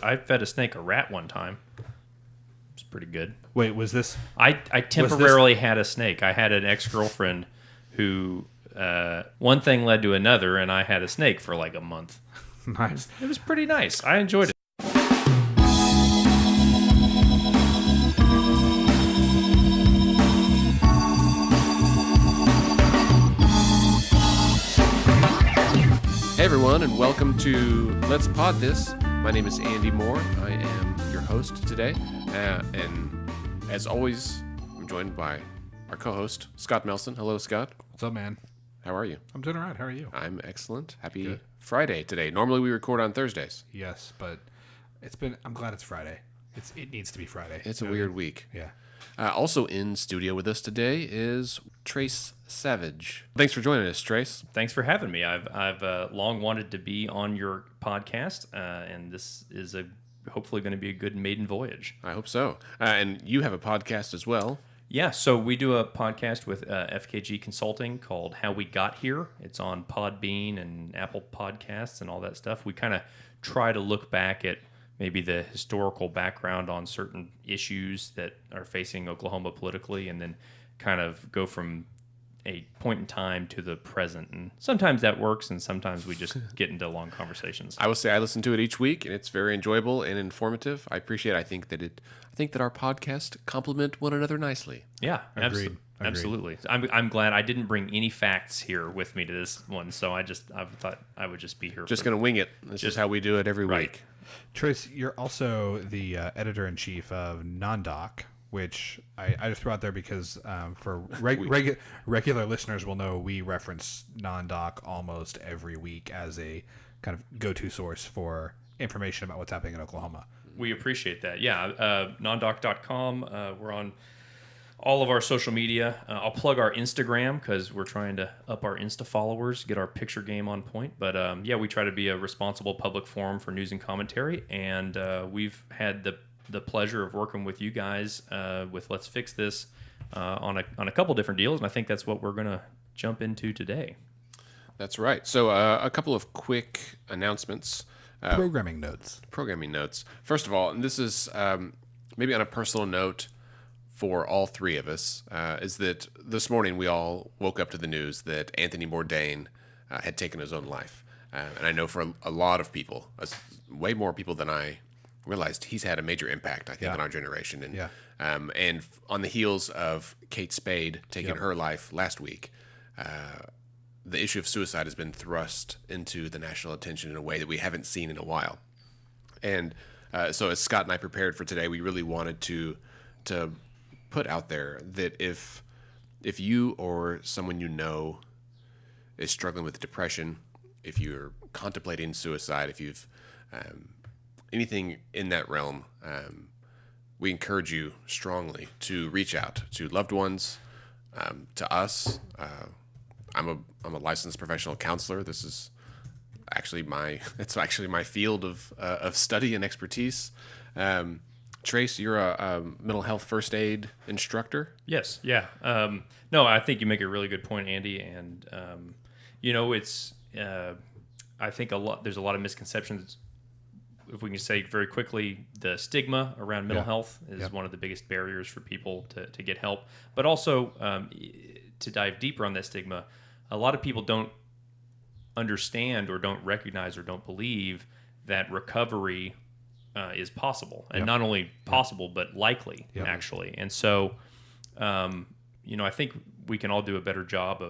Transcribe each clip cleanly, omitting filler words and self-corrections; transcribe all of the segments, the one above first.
I fed a snake a rat one time. It's pretty good. Wait, was this? I temporarily had a snake. I had an ex-girlfriend who one thing led to another, and I had a snake for like a month. Nice. It was pretty nice. I enjoyed it. Hey everyone, and welcome to Let's Pod This. My name is Andy Moore. I am your host today, and as always, I'm joined by our co-host Scott Melson. Hello, Scott. What's up, man? How are you? I'm doing all right. How are you? I'm excellent. Happy Good. Friday today. Normally we record on Thursdays. Yes, but I'm glad it's Friday. It needs to be Friday. It's a weird week. Yeah. Also in studio with us today is Trace Savage. Thanks for joining us, Trace. Thanks for having me. I've long wanted to be on your podcast, and this is hopefully going to be a good maiden voyage. I hope so. And you have a podcast as well. Yeah, so we do a podcast with FKG Consulting called How We Got Here. It's on Podbean and Apple Podcasts and all that stuff. We kind of try to look back at maybe the historical background on certain issues that are facing Oklahoma politically, and then kind of go from a point in time to the present. And sometimes that works, and sometimes we just get into long conversations. I will say I listen to it each week, and it's very enjoyable and informative. I appreciate it. I think that our podcasts complement one another nicely. Yeah, Agreed. Absolutely. I'm glad I didn't bring any facts here with me to this one, so I thought I would just be here. Just going to wing it. This is how we do it every week. Trace, you're also the editor-in-chief of NonDoc, which I just threw out there because for regular listeners will know we reference NonDoc almost every week as a kind of go-to source for information about what's happening in Oklahoma. We appreciate that. Yeah, nondoc.com. We're on all of our social media. I'll plug our Instagram because we're trying to up our Insta followers, get our picture game on point. But yeah, we try to be a responsible public forum for news and commentary. And we've had the pleasure of working with you guys with Let's Fix This on a couple different deals. And I think that's what we're going to jump into today. That's right. So a couple of quick announcements. Programming notes. First of all, and this is maybe on a personal note for all three of us, is that this morning we all woke up to the news that Anthony Bourdain had taken his own life. And I know for a lot of people, way more people than I realized, he's had a major impact, I think, on our generation. And and on the heels of Kate Spade taking her life last week, the issue of suicide has been thrust into the national attention in a way that we haven't seen in a while. And so as Scott and I prepared for today, we really wanted to put out there that if you or someone you know is struggling with depression, if you're contemplating suicide, if you've anything in that realm, we encourage you strongly to reach out to loved ones, to us. I'm a licensed professional counselor. This is actually my field of study and expertise. Trace, you're a mental health first aid instructor. Yes, yeah. No, I think you make a really good point, Andy. And it's I think there's a lot of misconceptions. If we can say very quickly, the stigma around mental health is one of the biggest barriers for people to get help. But also, to dive deeper on that stigma, a lot of people don't understand or don't recognize or don't believe that recovery is possible, and not only possible but likely, actually. And so, I think we can all do a better job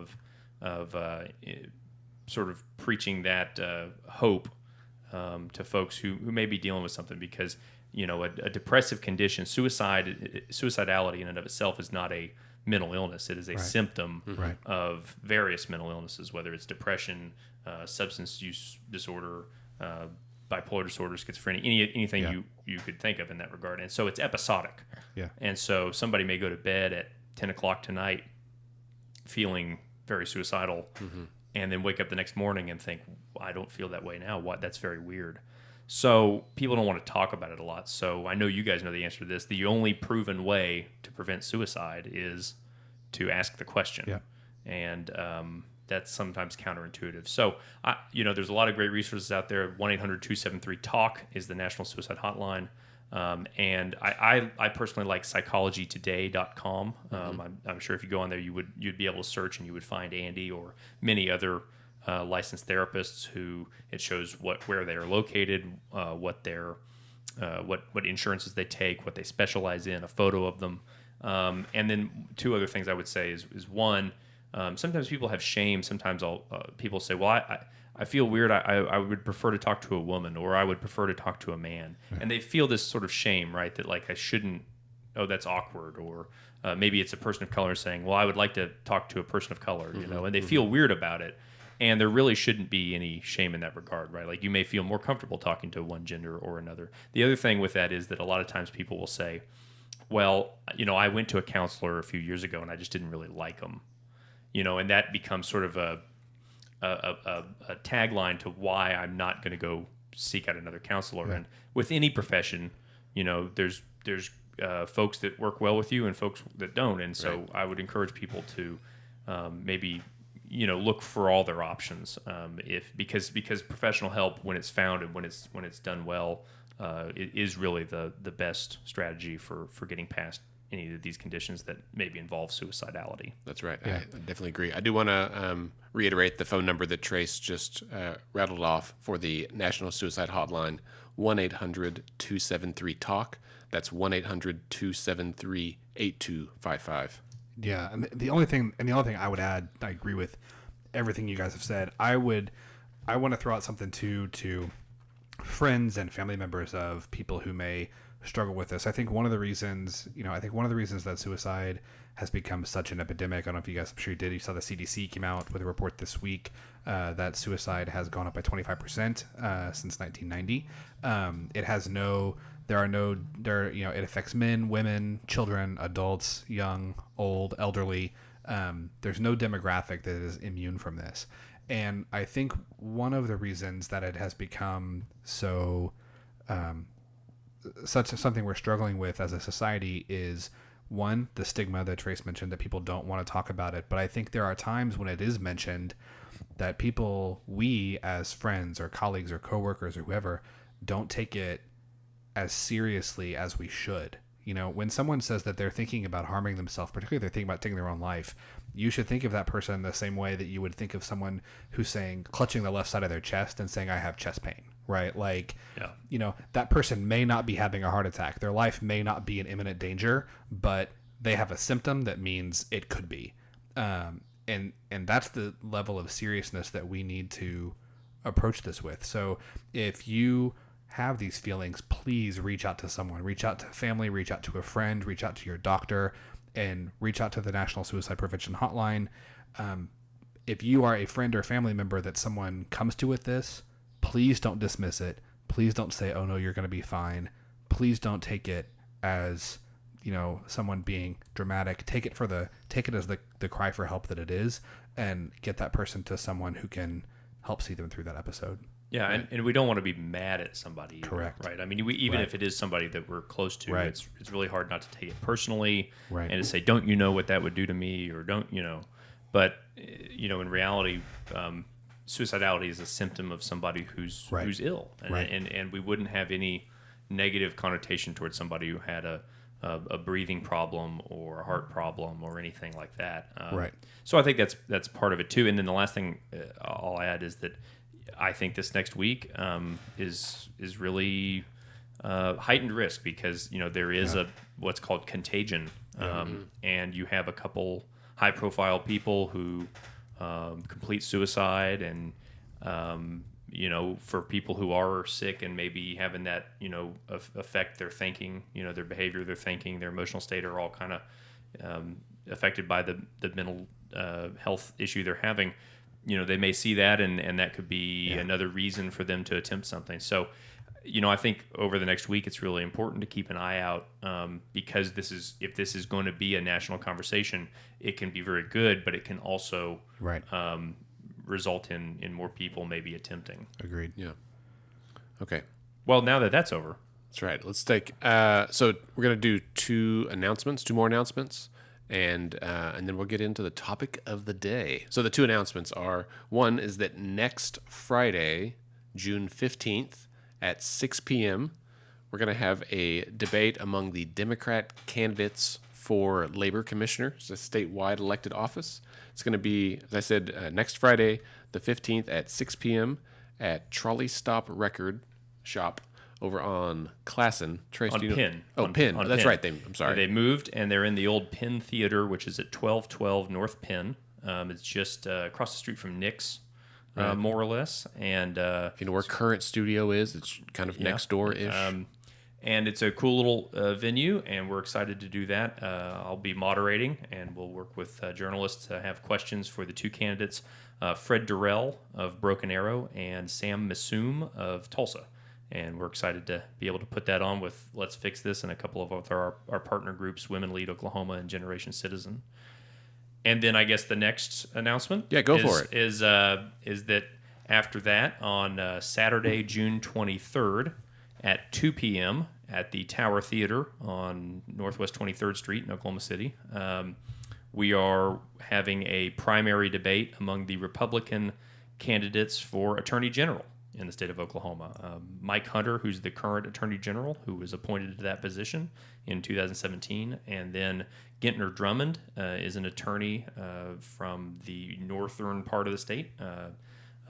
of sort of preaching that hope to folks who may be dealing with something, because a depressive condition, suicidality in and of itself is not a mental illness. It is a symptom of various mental illnesses, whether it's depression, substance use disorder, bipolar disorder, schizophrenia, anything you could think of in that regard. And so it's episodic. Yeah. And so somebody may go to bed at 10 o'clock tonight feeling very suicidal, and then wake up the next morning and think, I don't feel that way now. What? That's very weird. So people don't want to talk about it a lot. So I know you guys know the answer to this. The only proven way to prevent suicide is to ask the question. Yeah. And that's sometimes counterintuitive. So, there's a lot of great resources out there. 1-800-273-TALK is the National Suicide Hotline. And I personally like psychologytoday.com. I'm sure if you go on there, you'd be able to search and you would find Andy or many other licensed therapists who it shows where they are located, what insurances they take, what they specialize in, a photo of them. And then two other things I would say is one, sometimes people have shame. Sometimes people say, well, I feel weird. I would prefer to talk to a woman, or I would prefer to talk to a man. And they feel this sort of shame, right? That like I shouldn't, that's awkward. Or maybe it's a person of color saying, well, I would like to talk to a person of color, and they feel weird about it. And there really shouldn't be any shame in that regard, right? Like you may feel more comfortable talking to one gender or another. The other thing with that is that a lot of times people will say, well, I went to a counselor a few years ago and I just didn't really like him, and that becomes sort of a tagline to why I'm not going to go seek out another counselor. Right. And with any profession, there's folks that work well with you and folks that don't. And so I would encourage people to maybe look for all their options, because professional help, when it's found and when it's done well, it is really the best strategy for getting past any of these conditions that maybe involve suicidality. That's right. Yeah. I definitely agree. I do want to reiterate the phone number that Trace just rattled off for the National Suicide Hotline, 1-800-273-TALK. That's 1-800-273-8255. Yeah, and the only thing I would add, I agree with everything you guys have said. I want to throw out something too to friends and family members of people who may struggle with this. I think one of the reasons that suicide has become such an epidemic, I don't know if you guys, I'm sure you saw the CDC came out with a report this week that suicide has gone up by 25% since 1990. It affects men, women, children, adults, young, old, elderly. There's no demographic that is immune from this. And I think one of the reasons that it has become so such something we're struggling with as a society is, one, the stigma that Trace mentioned, that people don't want to talk about it. But I think there are times when it is mentioned that we as friends or colleagues or coworkers or whoever, don't take it as seriously as we should. When someone says that they're thinking about harming themselves, particularly if they're thinking about taking their own life, you should think of that person the same way that you would think of someone who's saying, clutching the left side of their chest and saying, I have chest pain, right? Like, that person may not be having a heart attack. Their life may not be in imminent danger, but they have a symptom that means it could be. And that's the level of seriousness that we need to approach this with. So if you have these feelings, please reach out to someone, reach out to family, reach out to a friend, reach out to your doctor, and reach out to the National Suicide Prevention Hotline. If you are a friend or family member that someone comes to with this, please don't dismiss it. Please don't say, oh no, you're going to be fine. Please don't take it as, someone being dramatic. Take it as the cry for help that it is, and get that person to someone who can help see them through that episode. Yeah, right. and we don't want to be mad at somebody. Correct. Right. I mean, even if it is somebody that we're close to, it's really hard not to take it personally, right, and to say, don't you know what that would do to me, or don't you know? But in reality, suicidality is a symptom of somebody who's ill, and we wouldn't have any negative connotation towards somebody who had a breathing problem or a heart problem or anything like that. Right. So I think that's part of it too. And then the last thing I'll add is that I think this next week is really heightened risk, because there is what's called contagion, and you have a couple high-profile people who complete suicide, and for people who are sick and maybe having that affect their thinking, their behavior, their thinking, their emotional state are all kind of affected by the mental health issue they're having. They may see that, and that could be another reason for them to attempt something. So, I think over the next week, it's really important to keep an eye out, because if this is going to be a national conversation, it can be very good, but it can also result in more people maybe attempting. Agreed. Yeah. Okay. Well, now that's over. That's right. Let's take. So we're going to do two more announcements. and then we'll get into the topic of the day. So the two announcements are, one is that next Friday, June 15th at 6 p.m., we're going to have a debate among the Democrat candidates for labor commissioner, it's a statewide elected office. It's going to be, as I said, next Friday, the 15th at 6 p.m. at Trolley Stop Record Shop over on Classen. Trace, On do you know? Penn. Oh, On- Penn. on That's Penn. right. I'm sorry. They moved, and they're in the old Penn Theater, which is at 1212 North Penn. It's just across the street from Nick's, more or less. And If you know where current studio is, it's kind of next door-ish. and it's a cool little venue, and we're excited to do that. I'll be moderating, and we'll work with journalists to have questions for the two candidates, Fred Durrell of Broken Arrow and Sam Massoum of Tulsa. And we're excited to be able to put that on with Let's Fix This and a couple of our partner groups, Women Lead Oklahoma and Generation Citizen. And then I guess the next announcement Go for it. is that after that, on Saturday, June 23rd at 2 p.m. at the Tower Theater on Northwest 23rd Street in Oklahoma City, we are having a primary debate among the Republican candidates for Attorney General in the state of Oklahoma. Mike Hunter, who's the current Attorney General, who was appointed to that position in 2017, and then Gentner Drummond is an attorney from the northern part of the state,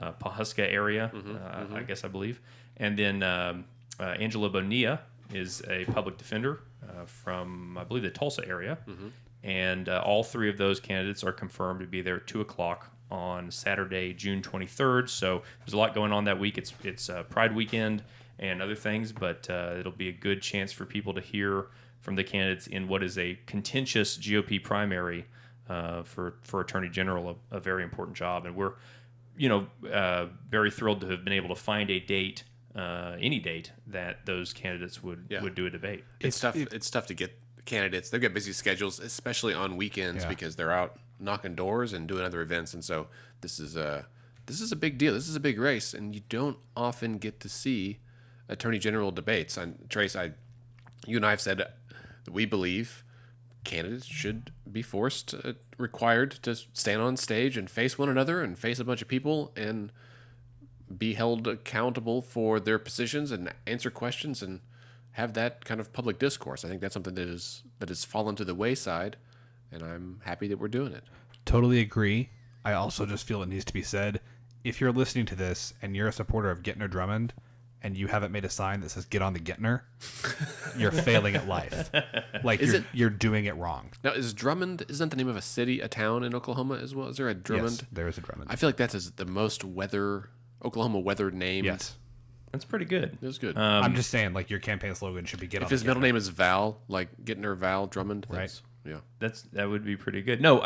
Pawhuska area, I believe. And then Angela Bonilla is a public defender from, I believe, the Tulsa area. And all three of those candidates are confirmed to be there at 2 o'clock on Saturday, June 23rd. So there's a lot going on that week. It's Pride Weekend and other things, but it'll be a good chance for people to hear from the candidates in what is a contentious GOP primary for Attorney General, a very important job. And we're, very thrilled to have been able to find a date, any date, that those candidates would do a debate. It's tough to get candidates. They've got busy schedules, especially on weekends, because they're out knocking doors and doing other events. And so this is a big deal. This is a big race, and you don't often get to see Attorney General debates. And Trace, you and I have said that we believe candidates should be required to stand on stage and face one another and face a bunch of people and be held accountable for their positions and answer questions and have that kind of public discourse. I think that's something that has fallen to the wayside, and I'm happy that we're doing it. Totally agree. I also just feel it needs to be said, if you're listening to this and you're a supporter of Gentner Drummond and you haven't made a sign that says "Get on the Gentner," you're failing at life. Like you're doing it wrong. Now, isn't the name of a city, a town in Oklahoma as well? Is there a Drummond? Yes, there is a Drummond. I feel like that's the most Oklahoma weather named. Yes. That's pretty good. It was good. I'm just saying, like, your campaign slogan should be "Get on if the his middle Gentner." name is Val, like Gentner Val Drummond, Right. Yeah. That would be pretty good. No,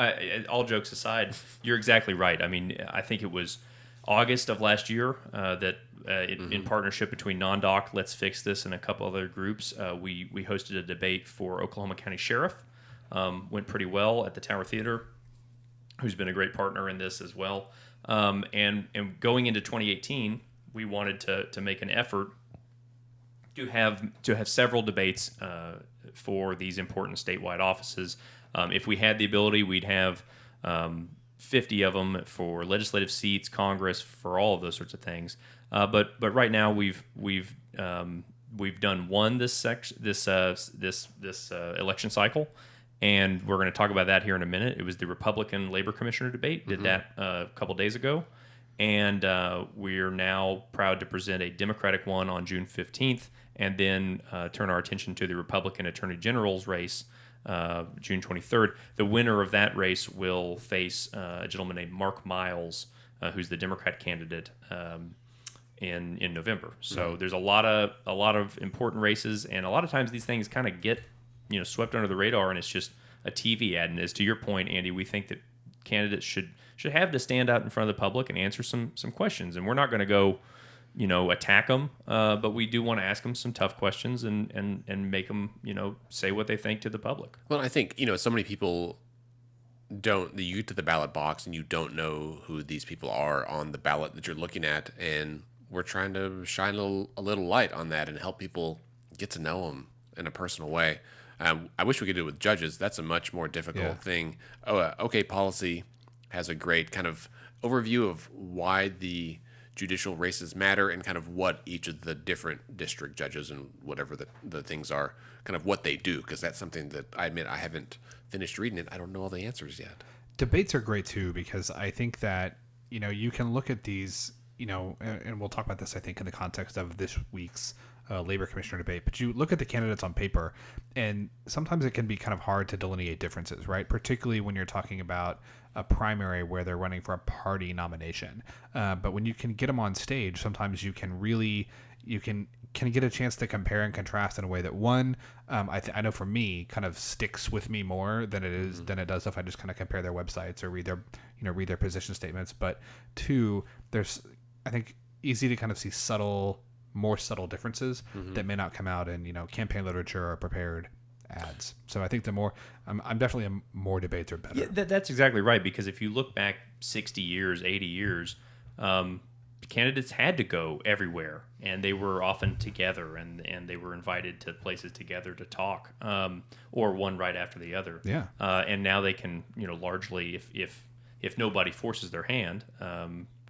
all jokes aside, you're exactly right. I mean, I think it was August of last year that in partnership between NonDoc, Let's Fix This, and a couple other groups, we hosted a debate for Oklahoma County Sheriff. Went pretty well at the Tower Theater, who's been a great partner in this as well. And going into 2018, we wanted to make an effort to have several debates for these important statewide offices. If we had the ability, we'd have 50 of them for legislative seats, Congress, for all of those sorts of things. But right now we've done one this election cycle, and we're going to talk about that here in a minute. It was the Republican Labor Commissioner debate. Did that a couple days ago. And we're now proud to present a Democratic one on June 15th, and then turn our attention to the Republican Attorney General's race, June 23rd. The winner of that race will face a gentleman named Mark Miles, who's the Democrat candidate in November. So there's a lot of important races, and a lot of times these things kind of get swept under the radar, and it's just a TV ad. And as to your point, Andy, we think that candidates should have to stand out in front of the public and answer some questions. And we're not going to go, attack them, but we do want to ask them some tough questions and make them, say what they think to the public. Well, I think, so many people you get to the ballot box and you don't know who these people are on the ballot that you're looking at. And we're trying to shine a little light on that and help people get to know them in a personal way. I wish we could do it with judges. That's a much more difficult thing. OK Policy has a great kind of overview of why the judicial races matter and kind of what each of the different district judges and whatever the things are, kind of what they do, because that's something that I admit I haven't finished reading it. I don't know all the answers yet. Debates are great too, because I think that, you can look at these, and we'll talk about this, I think, in the context of this week's labor commissioner debate, but you look at the candidates on paper and sometimes it can be kind of hard to delineate differences, right? Particularly when you're talking about a primary where they're running for a party nomination. But when you can get them on stage, sometimes you can really, can get a chance to compare and contrast in a way that, one, I know for me, kind of sticks with me more than it does if I just kind of compare their websites or read their position statements. But two, there's, I think, easy to kind of see more subtle differences that may not come out in campaign literature or prepared ads. So I think the more I'm definitely more debates are better. Yeah, that's exactly right, because if you look back 60 years, 80 years, candidates had to go everywhere, and they were often together, and they were invited to places together to talk, or one right after the other. Yeah. And now they can, largely, if nobody forces their hand,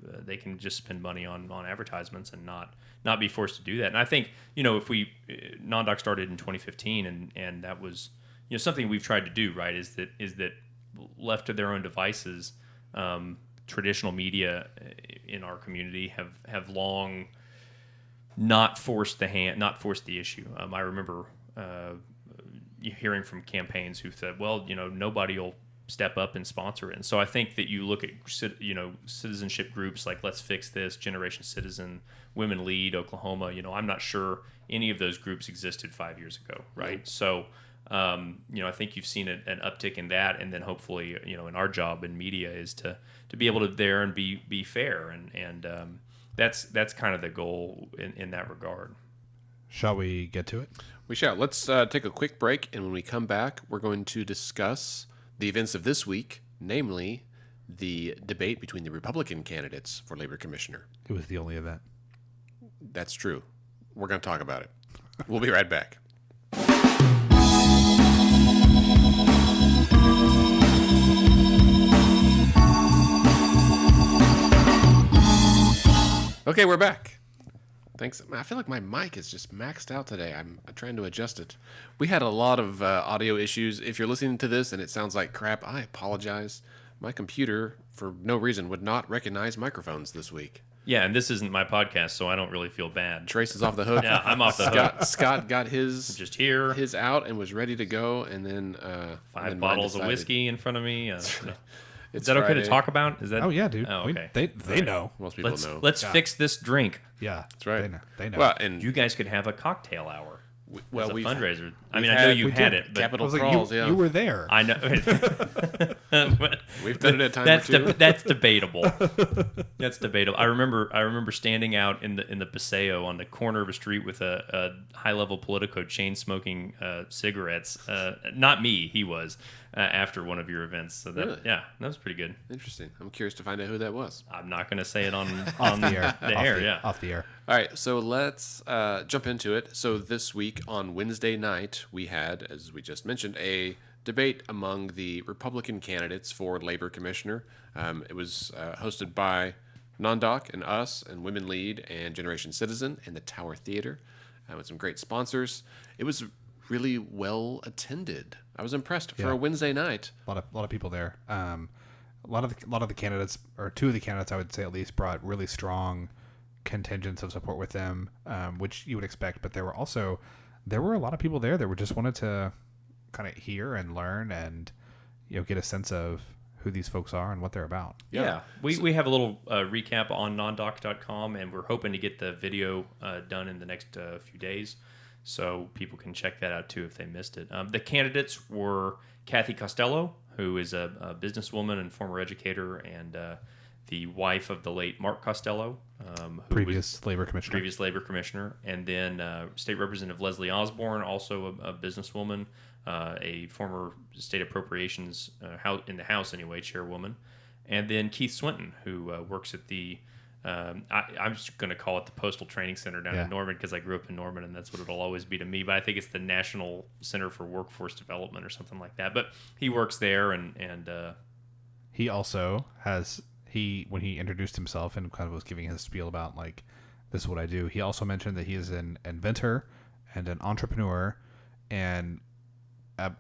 they can just spend money on advertisements and not be forced to do that. And I think, if NonDoc started in 2015, and that was, something we've tried to do, right, is that left to their own devices, traditional media in our community have long not forced the issue. I remember hearing from campaigns who said, well, nobody will step up and sponsor it. And so I think that you look at, citizenship groups like Let's Fix This, Generation Citizen, Women Lead, Oklahoma, I'm not sure any of those groups existed 5 years ago, right? So, I think you've seen an uptick in that, and then hopefully, in our job in media is to be able to there and be fair, and that's kind of the goal in that regard. Shall we get to it? We shall. Let's take a quick break, and when we come back, we're going to discuss the events of this week, namely the debate between the Republican candidates for labor commissioner. It was the only event. That's true. We're going to talk about it. We'll be right back. Okay, we're back. Thanks. I feel like my mic is just maxed out today. I'm trying to adjust it. We had a lot of audio issues. If you're listening to this and it sounds like crap, I apologize. My computer, for no reason, would not recognize microphones this week. Yeah, and this isn't my podcast, so I don't really feel bad. Trace is off the hook. Yeah, I'm off the hook. Scott got his just here, his out, and was ready to go, and then 5 bottles of whiskey in front of me. Is that Friday. Okay to talk about? Is that? Oh yeah, dude. Oh, okay. They know. Most people Let's know. let's fix this drink. Yeah, That's right. They know. Well, and You guys could have a cocktail hour. well, as a we've fundraiser. I we've mean, I know had- you we had did it, but Capital I was like, Crawls, you were there. I know. We've done it a time or two. That's debatable. That's debatable. I remember standing out in the Paseo on the corner of a street with a high level Politico chain smoking cigarettes. Not me, he was after one of your events. So that Really? that was pretty good. Interesting. I'm curious to find out who that was. I'm not going to say it on the air. The air, yeah. Off the air. All right, so let's jump into it. So this week on Wednesday night, we had, as we just mentioned, a debate among the Republican candidates for labor commissioner. It was hosted by NonDoc and us and Women Lead and Generation Citizen and the Tower Theater with some great sponsors. It was really well attended. I was impressed for a Wednesday night. A lot of people there. A lot of the candidates, or two of the candidates, I would say at least, brought really strong contingents of support with them, which you would expect. But there were a lot of people there that were just wanted to kind of hear and learn and get a sense of who these folks are and what they're about. Yeah. We have a little recap on nondoc.com, and we're hoping to get the video done in the next few days, so people can check that out too if they missed it. The candidates were Kathy Costello, who is a businesswoman and former educator, and the wife of the late Mark Costello, who Previous labor commissioner. And then State Representative Leslie Osborne, also a businesswoman, a former state appropriations in the House anyway, chairwoman, and then Keith Swinton, who works at the I'm just going to call it the Postal Training Center down in Norman because I grew up in Norman, and that's what it'll always be to me. But I think it's the National Center for Workforce Development or something like that. But he works there, and he also has when he introduced himself and kind of was giving his spiel about like, this is what I do. He also mentioned that he is an inventor and an entrepreneur, and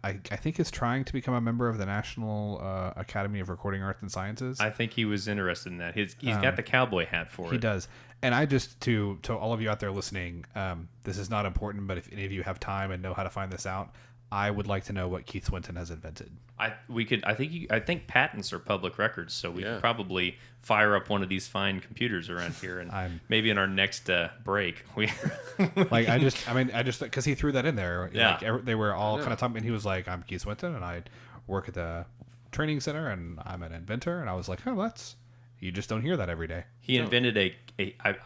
I think is trying to become a member of the National Academy of Recording Arts and Sciences. I think he was interested in that. He's got the cowboy hat for it. He does. And I just, to all of you out there listening, this is not important, but if any of you have time and know how to find this out, I would like to know what Keith Swinton has invented. I think patents are public records, so we could probably fire up one of these fine computers around here, and maybe in our next break we because he threw that in there. Yeah, like, they were all kind of talking, and he was like, "I'm Keith Swinton, and I work at the training center, and I'm an inventor." And I was like, "Oh, you just don't hear that every day." He invented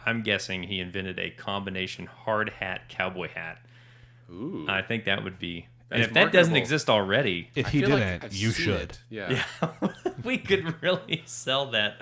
I'm guessing he invented a combination hard hat cowboy hat. Ooh, I think that would be. And if that doesn't exist already, if he didn't, you should. Yeah. We could really sell that.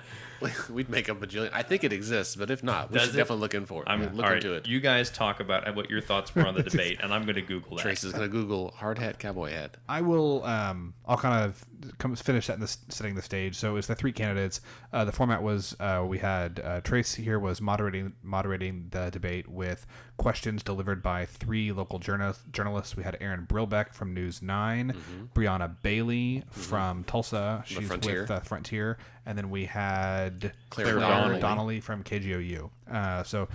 We'd make a bajillion. I think it exists, but if not, we should definitely look in for it. Look into it. You guys talk about what your thoughts were on the debate, and I'm going to Google that. Trace is going to Google hard hat, cowboy hat. I will. I'll kind of finish that in setting the stage. So it's the three candidates. The format was we had Trace here was moderating the debate with questions delivered by three local journalists. We had Aaron Brilbeck from News 9, Brianna Bailey from Tulsa. She's with Frontier. And then we had Claire Donnelly from KGOU. So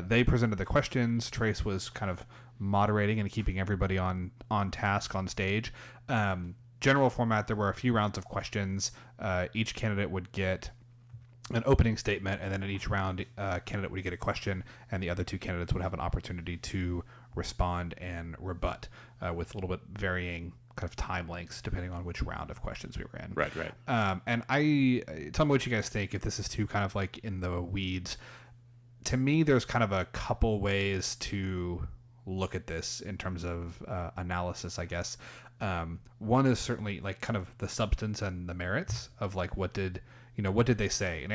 they presented the questions. Trace was kind of moderating and keeping everybody on task on stage. General format, there were a few rounds of questions. Each candidate would get an opening statement, and then in each round, candidate would get a question, and the other two candidates would have an opportunity to respond and rebut with a little bit varying kind of time lengths depending on which round of questions we were in. Right. And tell me what you guys think, if this is too kind of like in the weeds. To me, there's kind of a couple ways to look at this in terms of analysis, I guess. One is certainly like kind of the substance and the merits of like what did they say? And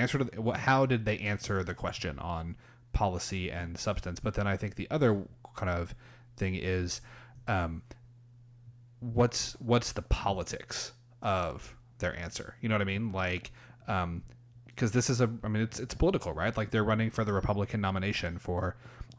how did they answer the question on policy and substance? But then I think the other kind of thing is what's the politics of their answer? You know what I mean? Like, because this is it's political, right? Like they're running for the Republican nomination for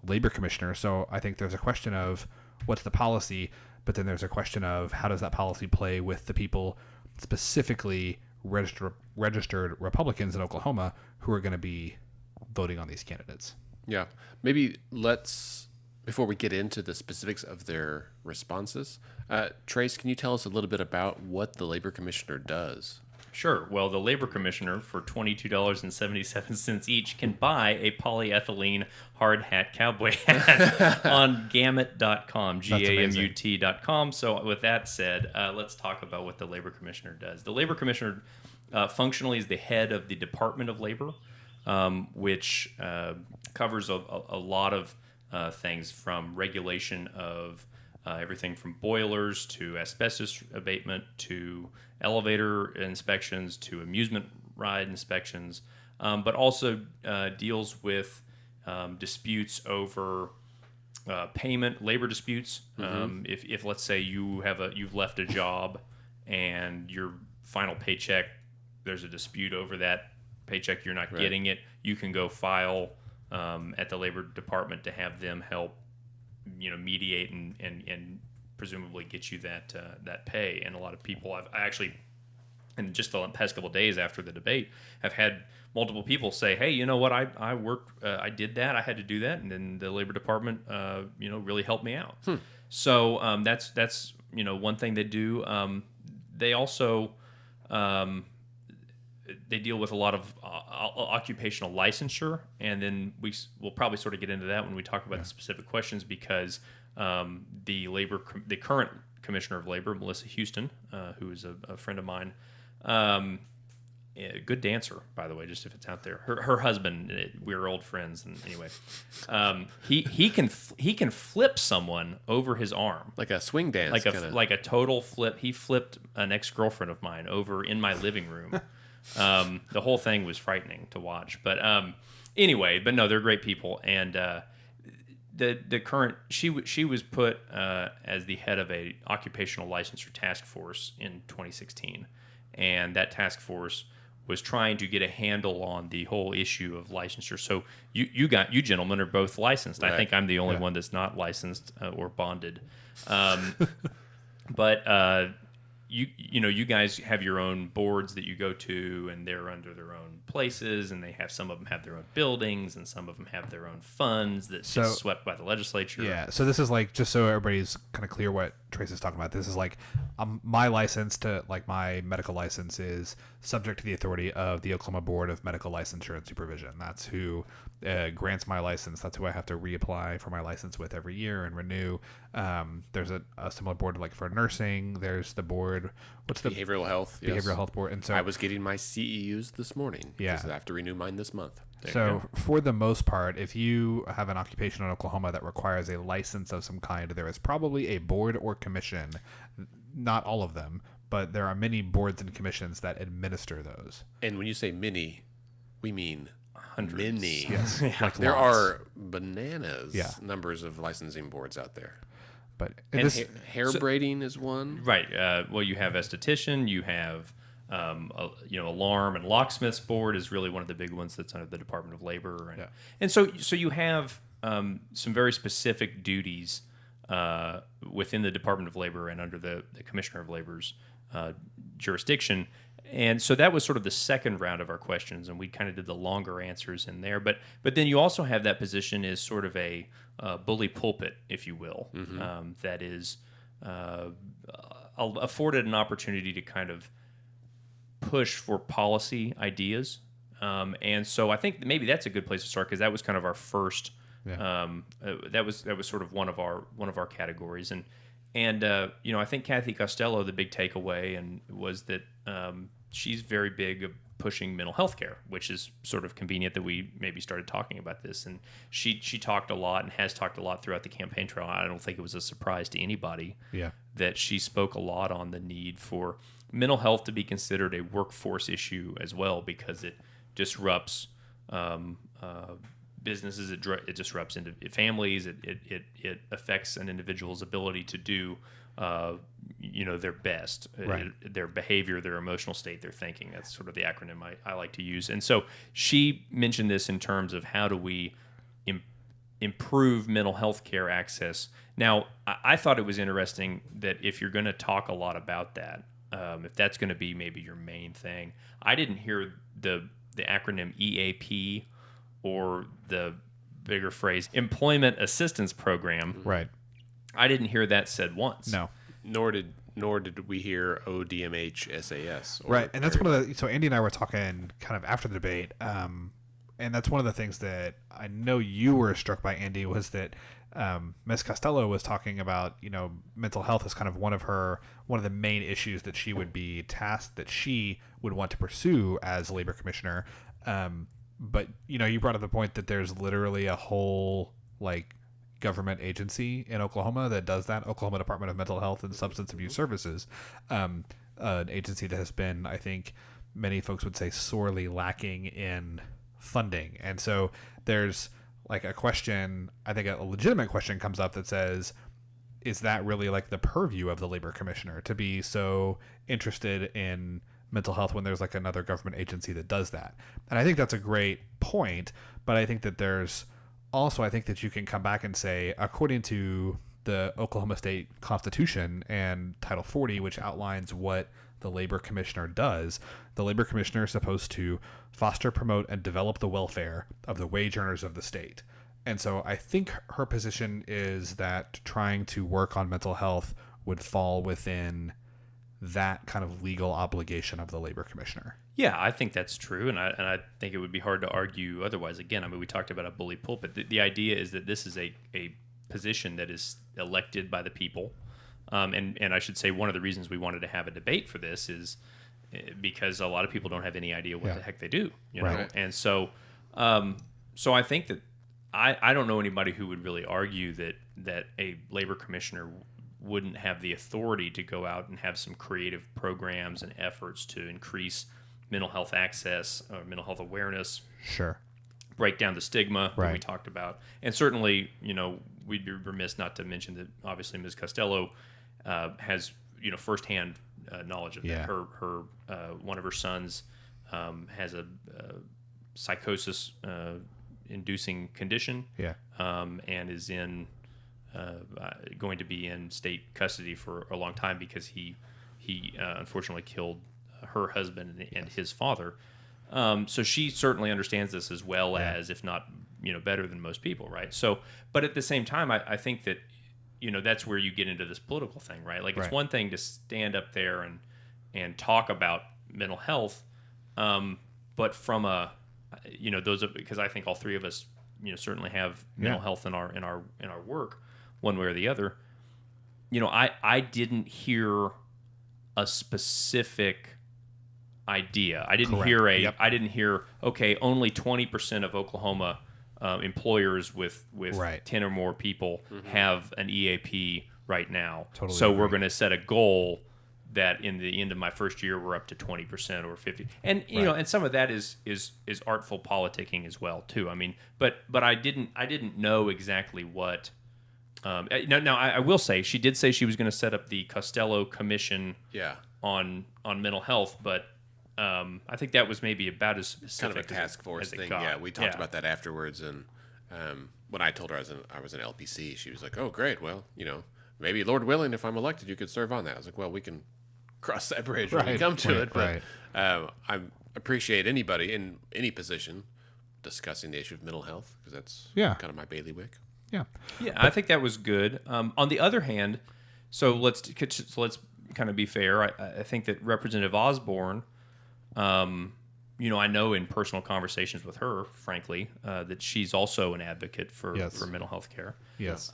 labor commissioner. So I think there's a question of what's the policy, but then there's a question of how does that policy play with the people, specifically registered Republicans in Oklahoma, who are going to be voting on these candidates. Yeah. Maybe before we get into the specifics of their responses, Trace, can you tell us a little bit about what the labor commissioner does? Sure. Well, the labor commissioner for $22.77 each can buy a polyethylene hard hat cowboy hat on gamut.com, GAMUT.com. So with that said, let's talk about what the labor commissioner does. The labor commissioner functionally is the head of the Department of Labor, which covers a lot of things, from regulation of everything from boilers to asbestos abatement to elevator inspections to amusement ride inspections, but also deals with disputes over payment, labor disputes. If let's say you've left a job and your final paycheck, there's a dispute over that paycheck, you're not getting it, you can go file at the labor department to have them help mediate and presumably get you that pay. And a lot of people, I actually, in just the past couple of days after the debate, have had multiple people say, hey, you know what, I worked, I did that, I had to do that, and then the labor department really helped me out. So that's one thing they do. They also they deal with a lot of occupational licensure, and then we'll probably sort of get into that when we talk about the specific questions, because the current commissioner of labor, Melissa Houston, who is a friend of mine, a good dancer, by the way, just if it's out there. Her husband, we're old friends, and anyway, he can flip someone over his arm, like a swing dance, like a total flip. He flipped an ex-girlfriend of mine over in my living room. The whole thing was frightening to watch, but Anyway, but no, they're great people, and the current she was put as the head of a occupational licensure task force in 2016, and that task force was trying to get a handle on the whole issue of licensure. So you gentlemen are both licensed. Right. I think I'm the only one that's not licensed or bonded. But you guys have your own boards that you go to, and they're under their own places, and some of them have their own buildings, and some of them have their own funds that's just swept by the legislature. Yeah. So this is like, just so everybody's kind of clear what Trace is talking about. This is like my license to like my medical license is subject to the authority of the Oklahoma Board of Medical Licensure and Supervision. That's who grants my license. That's who I have to reapply for my license with every year and renew. There's a similar board like for nursing. There's the board. What's the behavioral health? Behavioral health board. And so I was getting my CEUs this morning. Yeah. Because I have to renew mine this month. So for the most part, if you have an occupation in Oklahoma that requires a license of some kind, there is probably a board or commission. Not all of them, but there are many boards and commissions that administer those. And when you say many, we mean Hundreds. many. Yes, like There lots. are bananas numbers of licensing boards out there. But And hair braiding is one. Right. Well, you have esthetician. You have alarm and locksmiths board is really one of the big ones that's under the Department of Labor, and so you have some very specific duties within the Department of Labor and under the Commissioner of Labor's jurisdiction. And so that was sort of the second round of our questions, and we kind of did the longer answers in there. But then you also have that position as sort of a bully pulpit, if you will, that is afforded an opportunity to kind of push for policy ideas. And so I think maybe that's a good place to start, because that was kind of our first. That was sort of one of our categories, and I think Kathy Costello, the big takeaway was that she's very big of pushing mental health care, which is sort of convenient that we maybe started talking about this. And she talked a lot and has talked a lot throughout the campaign trail. I don't think it was a surprise to anybody that she spoke a lot on the need for mental health to be considered a workforce issue as well, because it disrupts businesses, it disrupts families, it affects an individual's ability to do their best, their behavior, their emotional state, their thinking. That's sort of the acronym I like to use. And so she mentioned this in terms of how do we improve mental health care access. Now, I thought it was interesting that if you're going to talk a lot about that, if that's going to be maybe your main thing, I didn't hear the acronym EAP or the bigger phrase Employment Assistance Program. Right. I didn't hear that said once. No. Nor did we hear ODMH SAS. Right. And that's so Andy and I were talking kind of after the debate. And that's one of the things that I know you were struck by, Andy, was that Ms. Costello was talking about, mental health as kind of one of the main issues that she would be tasked, that she would want to pursue as labor commissioner. But, you brought up the point that there's literally a whole, government agency in Oklahoma that does that, Oklahoma Department of Mental Health and Substance Abuse Services, an agency that has been, I think, many folks would say sorely lacking in funding. And so there's a question, I think a legitimate question comes up that says, is that really the purview of the labor commissioner to be so interested in mental health when there's another government agency that does that? And I think that's a great point, but I think that there's also, I think that you can come back and say, according to the Oklahoma State Constitution and Title 40, which outlines what the labor commissioner does, the labor commissioner is supposed to foster, promote, and develop the welfare of the wage earners of the state. And so I think her position is that trying to work on mental health would fall within that kind of legal obligation of the labor commissioner. Yeah, I think that's true, and I think it would be hard to argue otherwise. Again, we talked about a bully pulpit. The idea is that this is a position that is elected by the people, and I should say one of the reasons we wanted to have a debate for this is because a lot of people don't have any idea what the heck they do, Right. And so I think that I don't know anybody who would really argue that a labor commissioner wouldn't have the authority to go out and have some creative programs and efforts to increase mental health access or mental health awareness. Sure. break down the stigma that we Right. talked about. And certainly, we'd be remiss not to mention that obviously Ms. Costello has, firsthand knowledge of Yeah. that. Her one of her sons has a psychosis inducing condition. Yeah. And is going to be in state custody for a long time because he unfortunately killed her husband and his father. So she certainly understands this as well as, if not, better than most people, right? So, but at the same time, I think that, that's where you get into this political thing, right? Like, it's one thing to stand up there and talk about mental health, but from because I think all three of us, certainly have mental health in our work, one way or the other. I didn't hear a specific idea. I didn't I didn't hear, okay, only 20% of Oklahoma employers with 10 or more people have an EAP right now. Totally so agree. we're going to set a goal that in the end of my first year we're up to 20% or 50%. And and some of that is artful politicking as well too. I mean, but I didn't know exactly what. Now I will say she did say she was going to set up the Costello Commission. On mental health, but I think that was maybe about as specific kind of a task force thing. got. Yeah, we talked about that afterwards, and when I told her I was an LPC, she was like, "Oh, great. Well, maybe Lord willing, if I'm elected, you could serve on that." I was like, "Well, we can cross that bridge when we come to it." But I appreciate anybody in any position discussing the issue of mental health because that's kind of my bailiwick. Yeah. Yeah, I think that was good. On the other hand, so let's kind of be fair. I think that Representative Osborne, I know in personal conversations with her, frankly, that she's also an advocate for mental health care. Yes.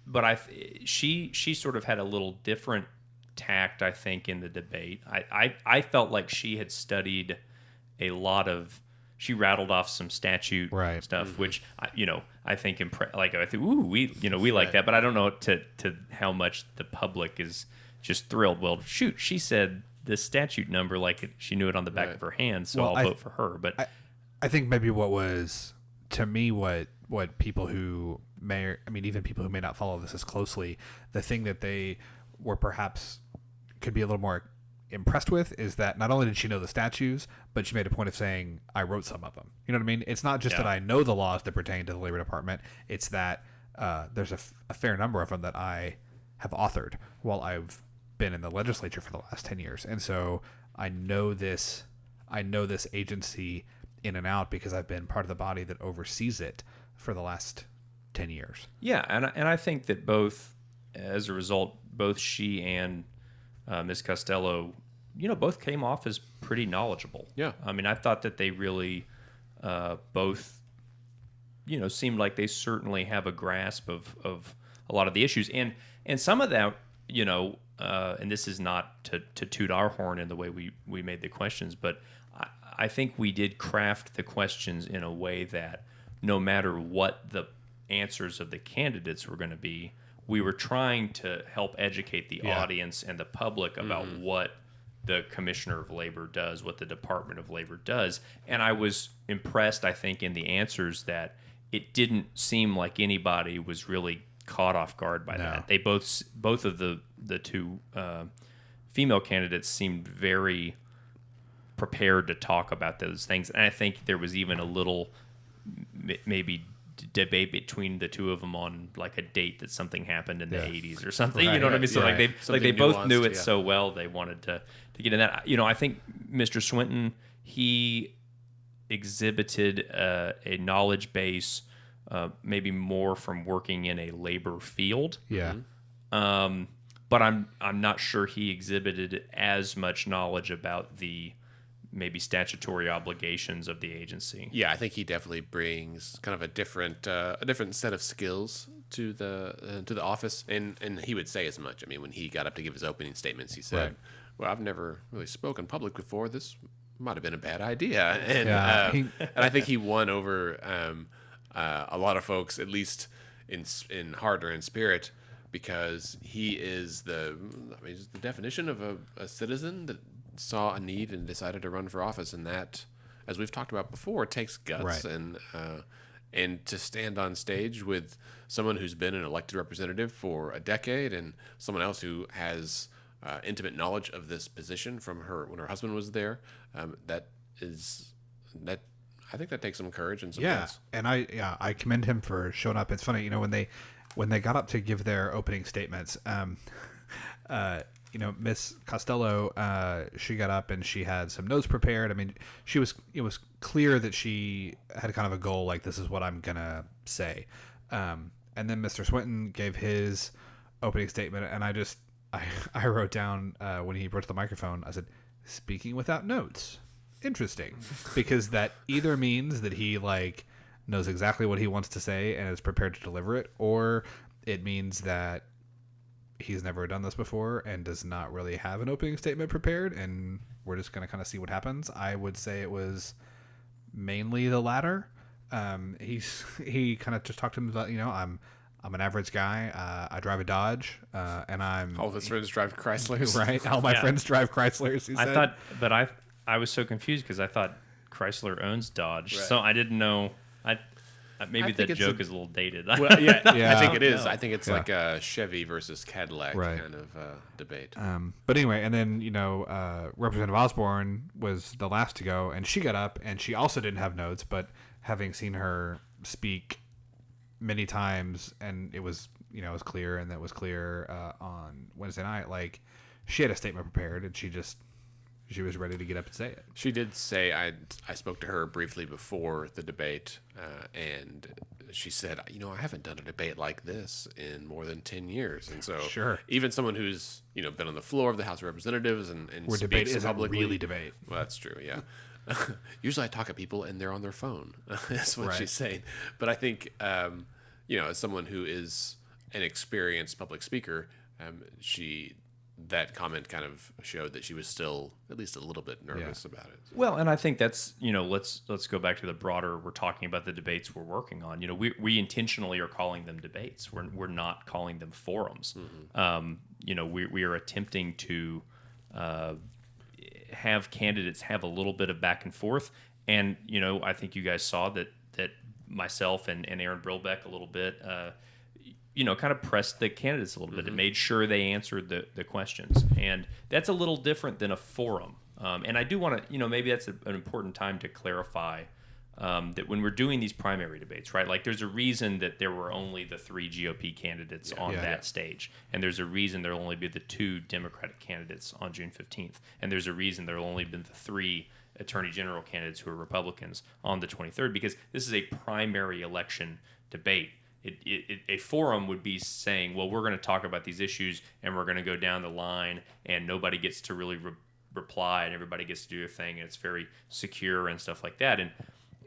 But she sort of had a little different tact, I think, in the debate. I felt like she had studied a lot of. She rattled off some statute stuff, which I think we like that, but I don't know to how much the public is just thrilled. Well, shoot, she said the statute number like she knew it on the back of her hand, so I'll vote for her. But I think maybe what was to me what people who even people who may not follow this as closely, the thing that they were perhaps could be a little more impressed with is that not only did she know the statutes, but she made a point of saying, I wrote some of them. You know what I mean? It's not just that I know the laws that pertain to the Labor Department. It's that there's a fair number of them that I have authored while I've been in the legislature for the last 10 years. And so I know this agency in and out because I've been part of the body that oversees it for the last 10 years. Yeah, and I think that as a result, both she and Ms. Costello, both came off as pretty knowledgeable. Yeah. I mean, I thought that they really both, seemed like they certainly have a grasp of a lot of the issues. And some of that, and this is not to toot our horn in the way we made the questions, but I think we did craft the questions in a way that no matter what the answers of the candidates were going to be, we were trying to help educate the audience and the public about what the Commissioner of Labor does, what the Department of Labor does. And I was impressed, I think, in the answers that it didn't seem like anybody was really caught off guard by that. They both of the two female candidates seemed very prepared to talk about those things. And I think there was even a little maybe debate between the two of them on like a date that something happened in the 80s or something. You know what I mean? So they both knew it so well they wanted to get in that. I think Mr. Swinton, he exhibited a knowledge base maybe more from working in a labor field. Yeah. But I'm not sure he exhibited as much knowledge about the maybe statutory obligations of the agency. Yeah, I think he definitely brings kind of a different set of skills to the office, and he would say as much. I mean, when he got up to give his opening statements, he said, "Well, I've never really spoken public before. This might have been a bad idea," and and I think he won over a lot of folks, at least in heart or in spirit, because he is he's the definition of a citizen that saw a need and decided to run for office, and that as we've talked about before, takes guts, and to stand on stage with someone who's been an elected representative for a decade and someone else who has intimate knowledge of this position from her when her husband was there, that I think that takes some courage and some guts. And I commend him for showing up. It's funny, when they got up to give their opening statements, Miss Costello, she got up and she had some notes prepared. I mean, it was clear that she had kind of a goal, like, this is what I'm gonna say. And then Mr. Swinton gave his opening statement, and I wrote down when he brought to the microphone, I said, "Speaking without notes." Interesting, because that either means that he knows exactly what he wants to say and is prepared to deliver it, or it means that he's never done this before and does not really have an opening statement prepared, and we're just going to kind of see what happens. I would say it was mainly the latter. He kind of just talked to him about, I'm an average guy. I drive a Dodge, and I'm... All of his friends drive Chryslers. Right? All my friends drive Chryslers, he said. I was so confused because I thought Chrysler owns Dodge, Right. so I didn't know. Maybe I think that it's joke is a little dated. Well, yeah, Yeah. I think it is. No. I think it's like a Chevy versus Cadillac kind of debate. But anyway, and then, Representative Osborne was the last to go, and she got up, and she also didn't have notes, but having seen her speak many times, and it was, it was clear, and that was clear on Wednesday night, she had a statement prepared, and she was ready to get up and say it. She did say, I spoke to her briefly before the debate, and she said, I haven't done a debate like this in more than 10 years. And so Sure. even someone who's, been on the floor of the House of Representatives and Where debate speaks isn't publicly. really debate. Well, that's true, yeah. Usually I talk to people and they're on their phone. That's what Right. she's saying. But I think, as someone who is an experienced public speaker, that comment kind of showed that she was still at least a little bit nervous about it. Well, and I think that's, let's go back to the broader, we're talking about the debates we're working on. We intentionally are calling them debates. We're not calling them forums. We are attempting to have candidates have a little bit of back and forth. And, I think you guys saw that myself and Aaron Brilbeck a little bit, kind of pressed the candidates a little bit and made sure they answered the questions. And that's a little different than a forum. And I do want to, maybe that's an important time to clarify that when we're doing these primary debates, right? There's a reason that there were only the 3 GOP candidates on that stage. And there's a reason there'll only be the 2 Democratic candidates on June 15th. And there's a reason there'll only been the 3 Attorney General candidates who are Republicans on the 23rd, because this is a primary election debate. A forum would be saying, well, we're going to talk about these issues and we're going to go down the line and nobody gets to really reply and everybody gets to do their thing and it's very secure and stuff like that. And,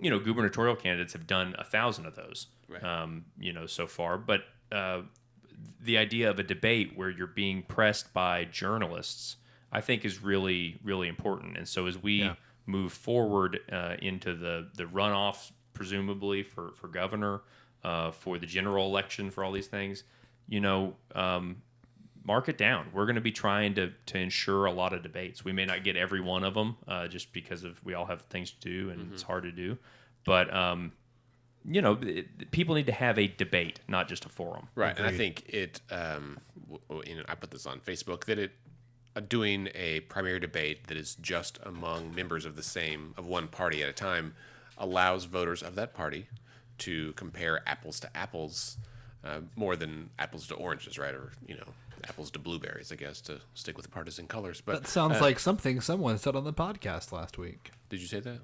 gubernatorial candidates have done 1,000 of those, right. So far. But the idea of a debate where you're being pressed by journalists, I think is really, really important. And so as we move forward into the runoff, presumably for governor, for the general election, for all these things, mark it down. We're going to be trying to ensure a lot of debates. We may not get every one of them just because we all have things to do and it's hard to do. But, people need to have a debate, not just a forum. Right. Agreed. And I think I put this on Facebook, that doing a primary debate that is just among members of one party at a time allows voters of that party to compare apples to apples more than apples to oranges, right? Or, apples to blueberries, I guess, to stick with the partisan colors. But that sounds like something someone said on the podcast last week. Did you say that?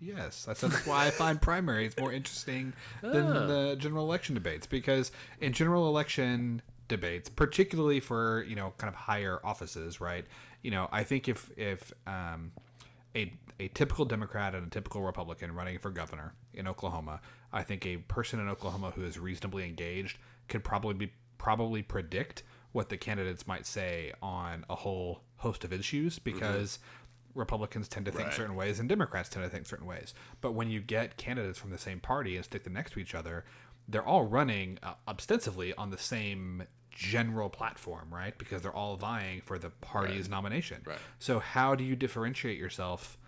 Yes, that's why I find primaries more interesting than the general election debates, because in general election debates, particularly for, kind of higher offices, right? I think if a typical Democrat and a typical Republican running for governor in Oklahoma, I think a person in Oklahoma who is reasonably engaged could probably predict what the candidates might say on a whole host of issues, because Republicans tend to think certain ways and Democrats tend to think certain ways. But when you get candidates from the same party and stick them next to each other, they're all running ostensively on the same general platform, right? Because they're all vying for the party's nomination. Right. So how do you differentiate yourself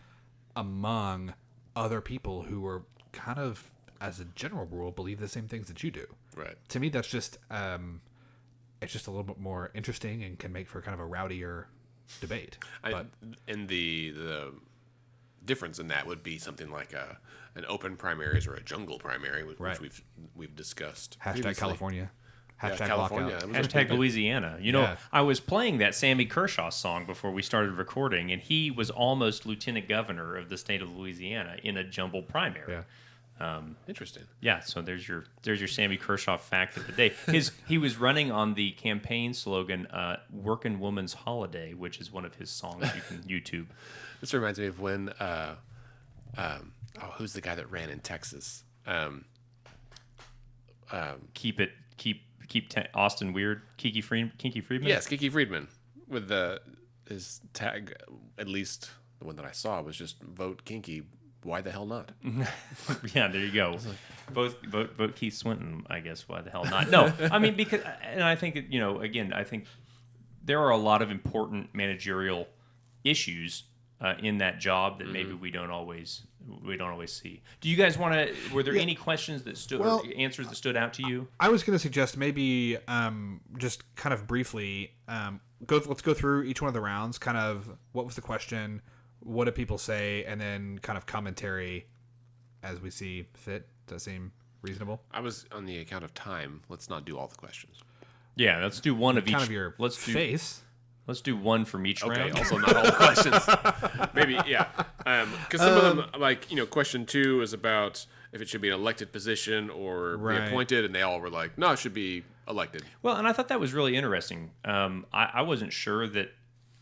among other people who are kind of, as a general rule, believe the same things that you do. Right. To me, that's just it's just a little bit more interesting and can make for kind of a rowdier debate. And the difference in that would be something like an open primaries or a jungle primary, which we've discussed. Hashtag California. Hashtag California. lockout. Hashtag Louisiana. You know, I was playing that Sammy Kershaw song before we started recording, and he was almost lieutenant governor of the state of Louisiana in a jumbled primary. Yeah. Interesting. Yeah, so there's your Sammy Kershaw fact of the day. He was running on the campaign slogan "Working Woman's Holiday," which is one of his songs you can YouTube. This reminds me of when who's the guy that ran in Texas? Keep Austin weird. Kinky Friedman. Yes, Kiki Friedman with his tag. At least the one that I saw was just "Vote Kinky." Why the hell not? Yeah, there you go. Vote Keith Swinton, I guess. Why the hell not? No, I mean, because, and I think, again, I think there are a lot of important managerial issues in that job that maybe we don't always see. Do you guys want to? Were there any questions that or answers that stood out to you? I was going to suggest maybe just kind of briefly let's go through each one of the rounds. Kind of what was the question? What do people say? And then kind of commentary as we see fit. Does that seem reasonable? I was on the account of time. Let's not do all the questions. Yeah, let's do one of each. Kind of your face. Let's do one from each round. Okay, also not all the questions. Maybe, yeah. Because some of them, like, question 2 is about if it should be an elected position or be appointed, and they all were like, no, it should be elected. Well, and I thought that was really interesting. I wasn't sure that.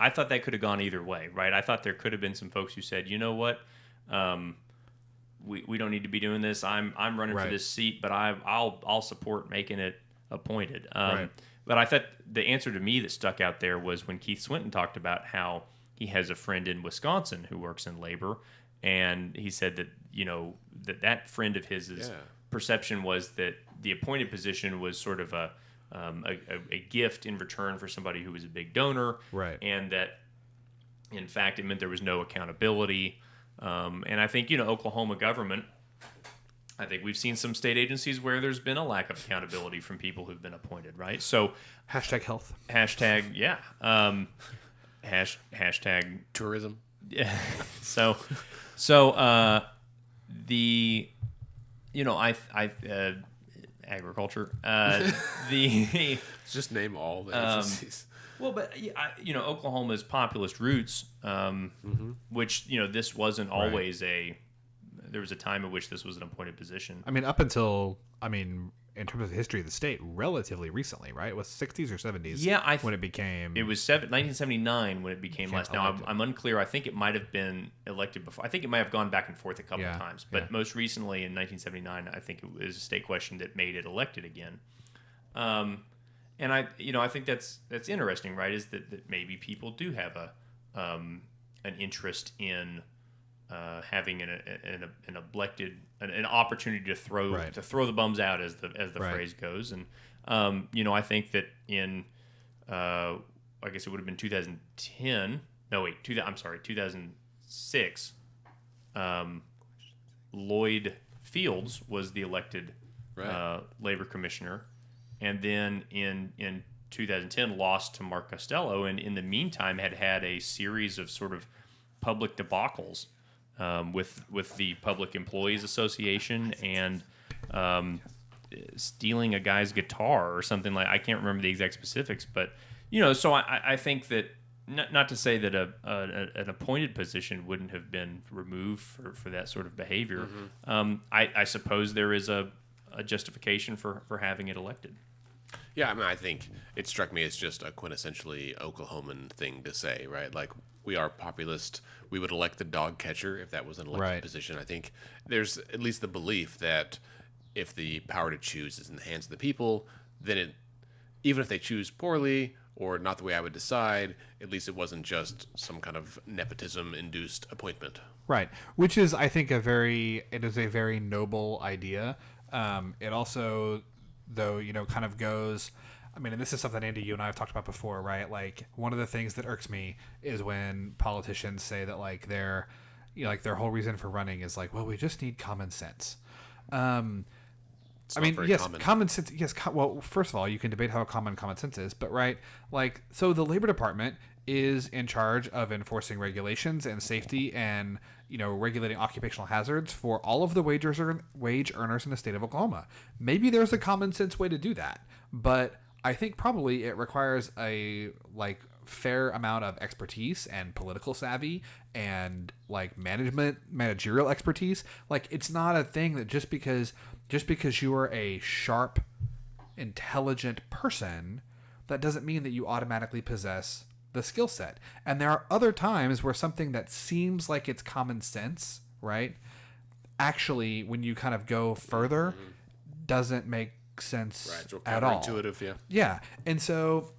I thought that could have gone either way, right? I thought there could have been some folks who said, you know what, we don't need to be doing this. I'm running for this seat, but I'll support making it appointed. But I thought the answer to me that stuck out there was when Keith Swinton talked about how he has a friend in Wisconsin who works in labor, and he said that that friend of his perception was that the appointed position was sort of a gift in return for somebody who was a big donor, and that in fact it meant there was no accountability. And I think Oklahoma government, I think we've seen some state agencies where there's been a lack of accountability from people who've been appointed, right? So hashtag health. Hashtag Hashtag tourism. Yeah. So agriculture. Just name all the agencies. Well, but Oklahoma's populist roots, which this wasn't always there was a time in which this was an appointed position. I mean, up until in terms of the history of the state, relatively recently, right? It was 60s or 70s. Yeah, when it became. It was 1979 when it became last. Now I'm unclear. I think it might have been elected before. I think it might have gone back and forth a couple of times. But most recently in 1979, I think it was a state question that made it elected again. And I think that's interesting, right? Is that maybe people do have an interest in having an elected an opportunity to throw the bums out as the phrase goes, and I think that in I guess it would have been 2010. No, wait, 2006. Lloyd Fields was the elected labor commissioner, and then in 2010 lost to Mark Costello, and in the meantime had a series of sort of public debacles with the Public Employees Association and stealing a guy's guitar or something like. I can't remember the exact specifics, but so I think that not to say that an appointed position wouldn't have been removed for that sort of behavior. I suppose there is a justification for having it elected. Yeah, I think it struck me as just a quintessentially Oklahoman thing to say, right? Like, we are populist. We would elect the dog catcher if that was an elected position. I think there's at least the belief that if the power to choose is in the hands of the people, then even if they choose poorly or not the way I would decide, at least it wasn't just some kind of nepotism-induced appointment. Right, which is, I think, a very noble idea. It also, though, kind of goes. And this is something, Andy, you and I have talked about before, right? Like, one of the things that irks me is when politicians say that, like, they're, like their whole reason for running is like, well, we just need common sense. It's not very yes, common. common sense. Yes, well, first of all, you can debate how common sense is, but right, like, so the Labor Department is in charge of enforcing regulations and safety and regulating occupational hazards for all of the wage earners in the state of Oklahoma. Maybe there's a common sense way to do that, but I think probably it requires a fair amount of expertise and political savvy and managerial expertise. Like, it's not a thing that just because you are a sharp, intelligent person, that doesn't mean that you automatically possess the skill set. And there are other times where something that seems like it's common sense, right, actually, when you kind of go further, doesn't make sense at all. Intuitive, yeah. Yeah. And so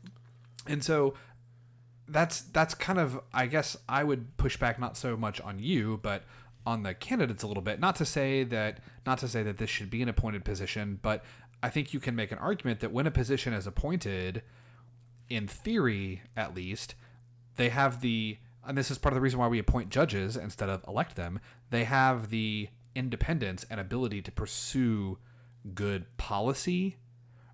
that's kind of, I guess I would push back not so much on you, but on the candidates a little bit. Not to say that this should be an appointed position, but I think you can make an argument that when a position is appointed, in theory at least, they have and this is part of the reason why we appoint judges instead of elect them, they have the independence and ability to pursue good policy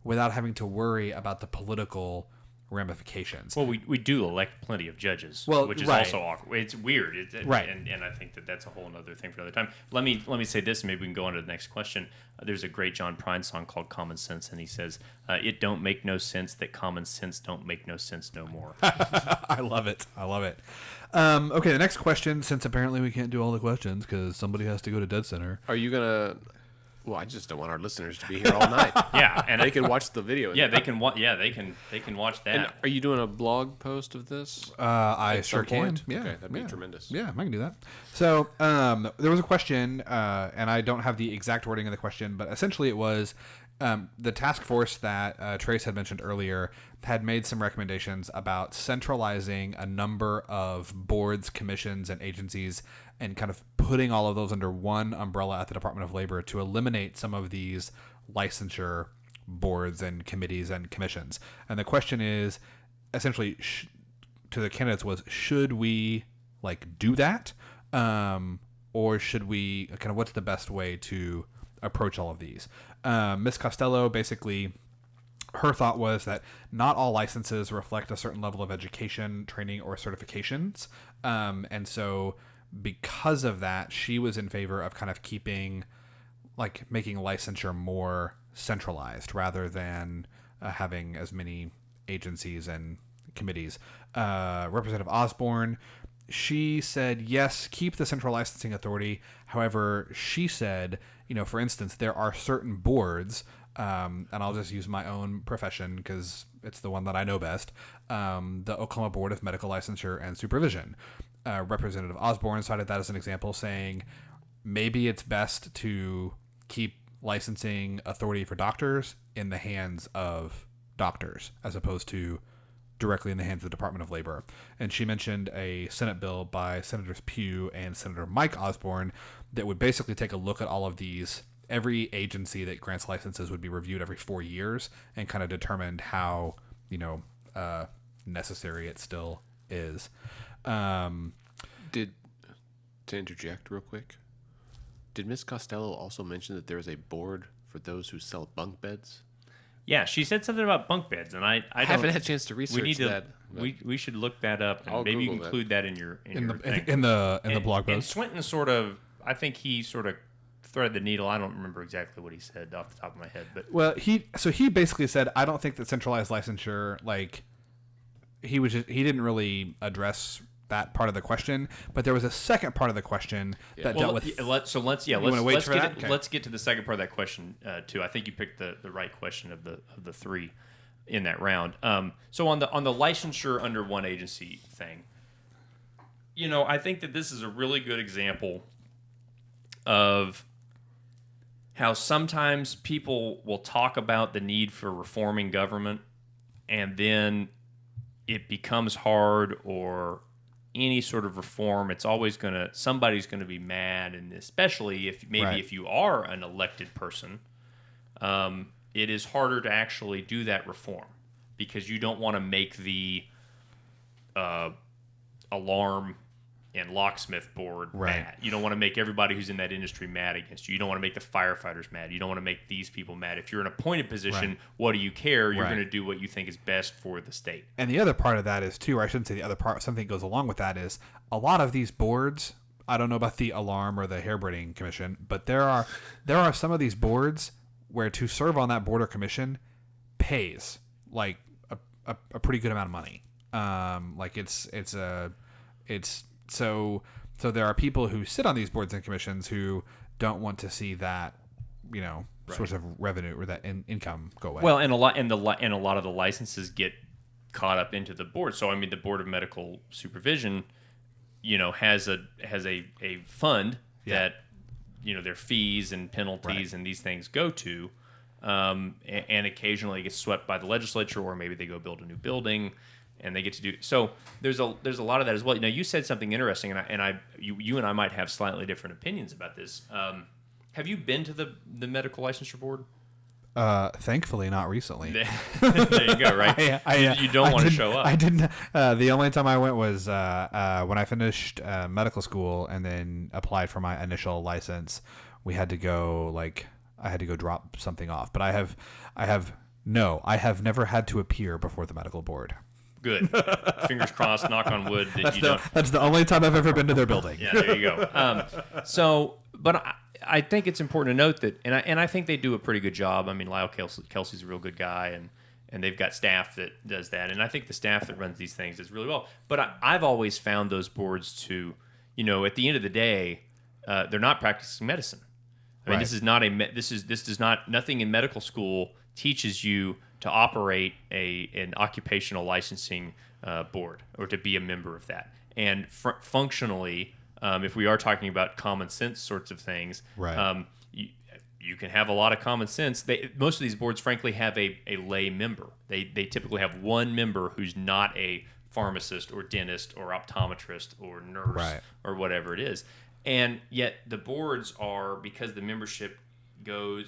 without having to worry about the political ramifications. Well, we do elect plenty of judges, which is right. also awkward. It's weird, right? And I think that's a whole other thing for another time. Let me say this, and maybe we can go on to the next question. There's a great John Prine song called "Common Sense," and he says, "It don't make no sense that common sense don't make no sense no more." I love it. Okay, the next question. Since apparently we can't do all the questions because somebody has to go to Dead Center. Are you gonna? Well, I just don't want our listeners to be here all night. Yeah, and they can watch the video. Yeah, they can. They can watch that. And are you doing a blog post of this? I sure can. Yeah, okay, that'd be tremendous. Yeah, I can do that. So there was a question, and I don't have the exact wording of the question, but essentially it was the task force that Trace had mentioned earlier had made some recommendations about centralizing a number of boards, commissions, and agencies and kind of putting all of those under one umbrella at the Department of Labor to eliminate some of these licensure boards and committees and commissions. And the question is essentially to the candidates was, should we do that? Or should we kind of, what's the best way to approach all of these? Ms. Costello, basically, her thought was that not all licenses reflect a certain level of education, training, or certifications. And so because of that, she was in favor of kind of making licensure more centralized rather than having as many agencies and committees. Representative Osborne, she said, yes, keep the central licensing authority. However, she said, for instance, there are certain boards, and I'll just use my own profession because it's the one that I know best, the Oklahoma Board of Medical Licensure and Supervision. Representative Osborne cited that as an example, saying maybe it's best to keep licensing authority for doctors in the hands of doctors as opposed to directly in the hands of the Department of Labor. And she mentioned a Senate bill by Senators Pugh and Senator Mike Osborne that would basically take a look at all of these. Every agency that grants licenses would be reviewed every 4 years and kind of determined how, necessary it still is. To interject real quick, did Ms. Costello also mention that there is a board for those who sell bunk beds? Yeah, she said something about bunk beds, and I haven't had a chance to research that. We should look that up, and maybe you can include that in the blog post. And Swinton I think he sort of threaded the needle. I don't remember exactly what he said off the top of my head, but he basically said, I don't think that centralized licensure, he didn't really address that part of the question, but there was a second part of the question that dealt with. Let's get to the second part of that question too. I think you picked the right question of the three in that round. So on the licensure under one agency thing, I think that this is a really good example of how sometimes people will talk about the need for reforming government, and then it becomes hard or any sort of reform, it's always somebody's gonna be mad, and especially if you are an elected person, it is harder to actually do that reform because you don't want to make the alarm and locksmith board Right. mad. You don't want to make everybody who's in that industry mad against you. You don't want to make the firefighters mad. You don't want to make these people mad. If you're in a appointed position, Right. what do you care? You're Right. going to do what you think is best for the state. And the other part of that is too, or I shouldn't say the other part, something that goes along with that is a lot of these boards. I don't know about the alarm or the hairbraiding commission, but there are some of these boards where to serve on that board or commission pays like a pretty good amount of money. Like it's so there are people who sit on these boards and commissions who don't want to see that, source of revenue or that income go away. Well, and a lot of the licenses get caught up into the board. So I mean, the Board of Medical Supervision, has a fund that their fees and penalties and these things go to, and occasionally it gets swept by the legislature, or maybe they go build a new building, and they get to do. So there's a lot of that as well. You said something interesting, and you and I might have slightly different opinions about this. Have you been to the medical licensure board? Thankfully, not recently. There you go. Right. You don't want to show up. I didn't. The only time I went was when I finished medical school and then applied for my initial license. We had to go I had to go drop something off. But I have never had to appear before the medical board. Good. Fingers crossed. Knock on wood that That's the only time I've ever been to their building. Yeah, there you go. But I think it's important to note that, and I think they do a pretty good job. I mean, Lyle Kelsey's a real good guy, and they've got staff that does that, and I think the staff that runs these things does really well. But I've always found those boards to, at the end of the day, they're not practicing medicine. I mean, nothing in medical school teaches you to operate an occupational licensing board or to be a member of that. And functionally, if we are talking about common sense sorts of things, right. You can have a lot of common sense. Most of these boards, frankly, have a lay member. They typically have one member who's not a pharmacist or dentist or optometrist or nurse or whatever it is. And yet the boards are, because the membership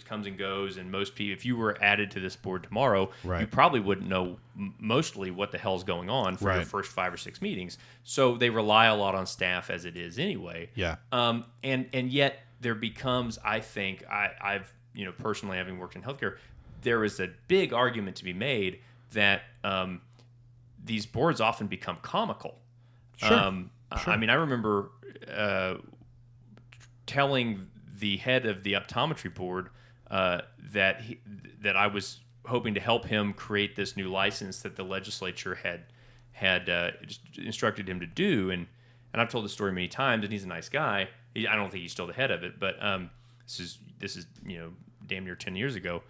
comes and goes, and most people, if you were added to this board tomorrow, you probably wouldn't know mostly what the hell's going on for your first 5 or 6 meetings. So they rely a lot on staff as it is anyway. Yeah. And yet there becomes, I think, I've personally, having worked in healthcare, there is a big argument to be made that these boards often become comical. Sure. I mean, I remember telling the head of the optometry board that I was hoping to help him create this new license that the legislature had instructed him to do, and I've told the story many times, and he's a nice guy. I don't think he's still the head of it, but this is damn near 10 years ago.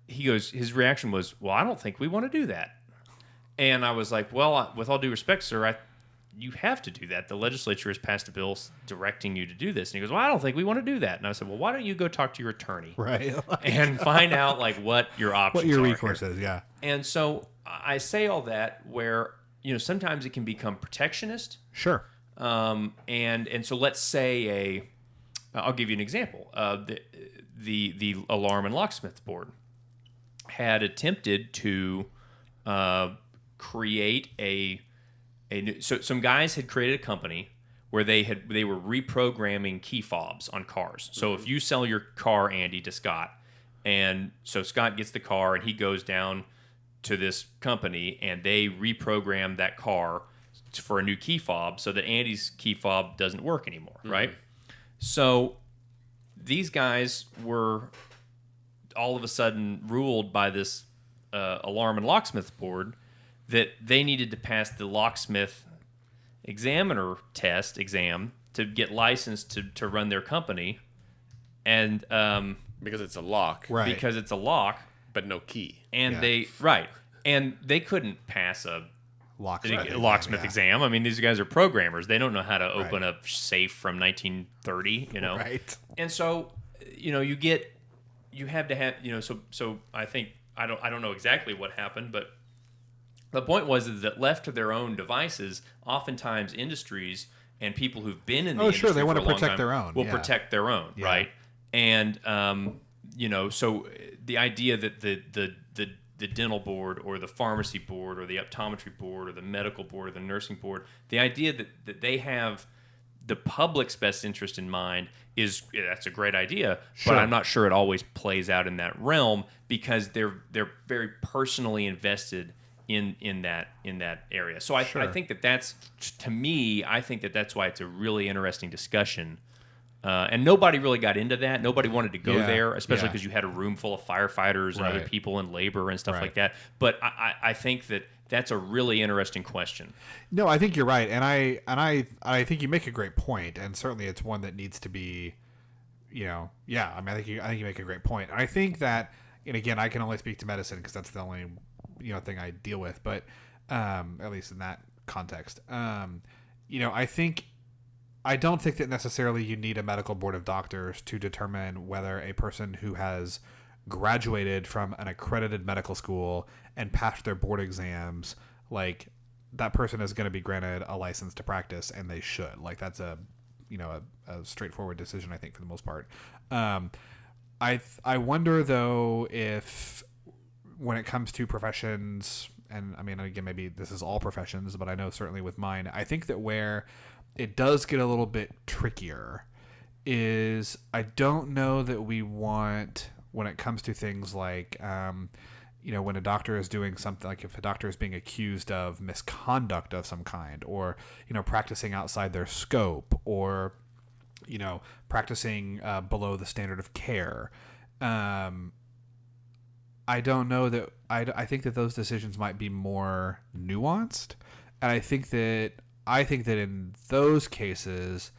His reaction was, "Well, I don't think we want to do that," and I was like, "Well, with all due respect, sir, you have to do that. The legislature has passed a bill directing you to do this." And he goes, "Well, I don't think we want to do that." And I said, "Well, why don't you go talk to your attorney, right, and find out what your options are, what your recourse is." Yeah. And so I say all that where sometimes it can become protectionist. Sure. And so let's say I'll give you an example. The Alarm and Locksmith Board had attempted to create so some guys had created a company where they were reprogramming key fobs on cars. So if you sell your car, Andy, to Scott, and so Scott gets the car and he goes down to this company and they reprogram that car for a new key fob so that Andy's key fob doesn't work anymore, right? So these guys were all of a sudden ruled by this Alarm and Locksmith Board that they needed to pass the locksmith exam to get licensed to run their company, and because it's a lock, because it's a lock, but no key, and they couldn't pass a locksmith exam. I mean, these guys are programmers; they don't know how to open a safe from 1930, right? And so you have to have So I think I don't know exactly what happened, but the point was that left to their own devices, oftentimes industries and people who've been in the industry they want for to a long protect time their own. will protect their own, right? And so the idea that the dental board or the pharmacy board or the optometry board or the medical board or the nursing board. The idea that they have the public's best interest in mind that's a great idea, Sure. but I'm not sure it always plays out in that realm because they're very personally invested in that area. So I think that's to me, I think that's why it's a really interesting discussion. And nobody really got into that. Nobody wanted to go there, especially because you had a room full of firefighters and other people in labor and stuff like that. But I think that's a really interesting question. No, I think you're right, and I think you make a great point, and certainly it's one that needs to be, I mean, I think you make a great point. And I think that, and again, I can only speak to medicine because that's the only thing I deal with, but at least in that context, I don't think that necessarily you need a medical board of doctors to determine whether a person who has graduated from an accredited medical school and passed their board exams, like that person is going to be granted a license to practice, and they should. Like that's a straightforward decision, I think, for the most part. I wonder though if when it comes to professions, and I mean, again, maybe this is all professions, but I know certainly with mine, I think that where it does get a little bit trickier is I don't know that we want, when it comes to things like, when a doctor is doing something, like if a doctor is being accused of misconduct of some kind, or, practicing outside their scope, or, practicing below the standard of care. I don't know that, I think that those decisions might be more nuanced. And I think that in those cases,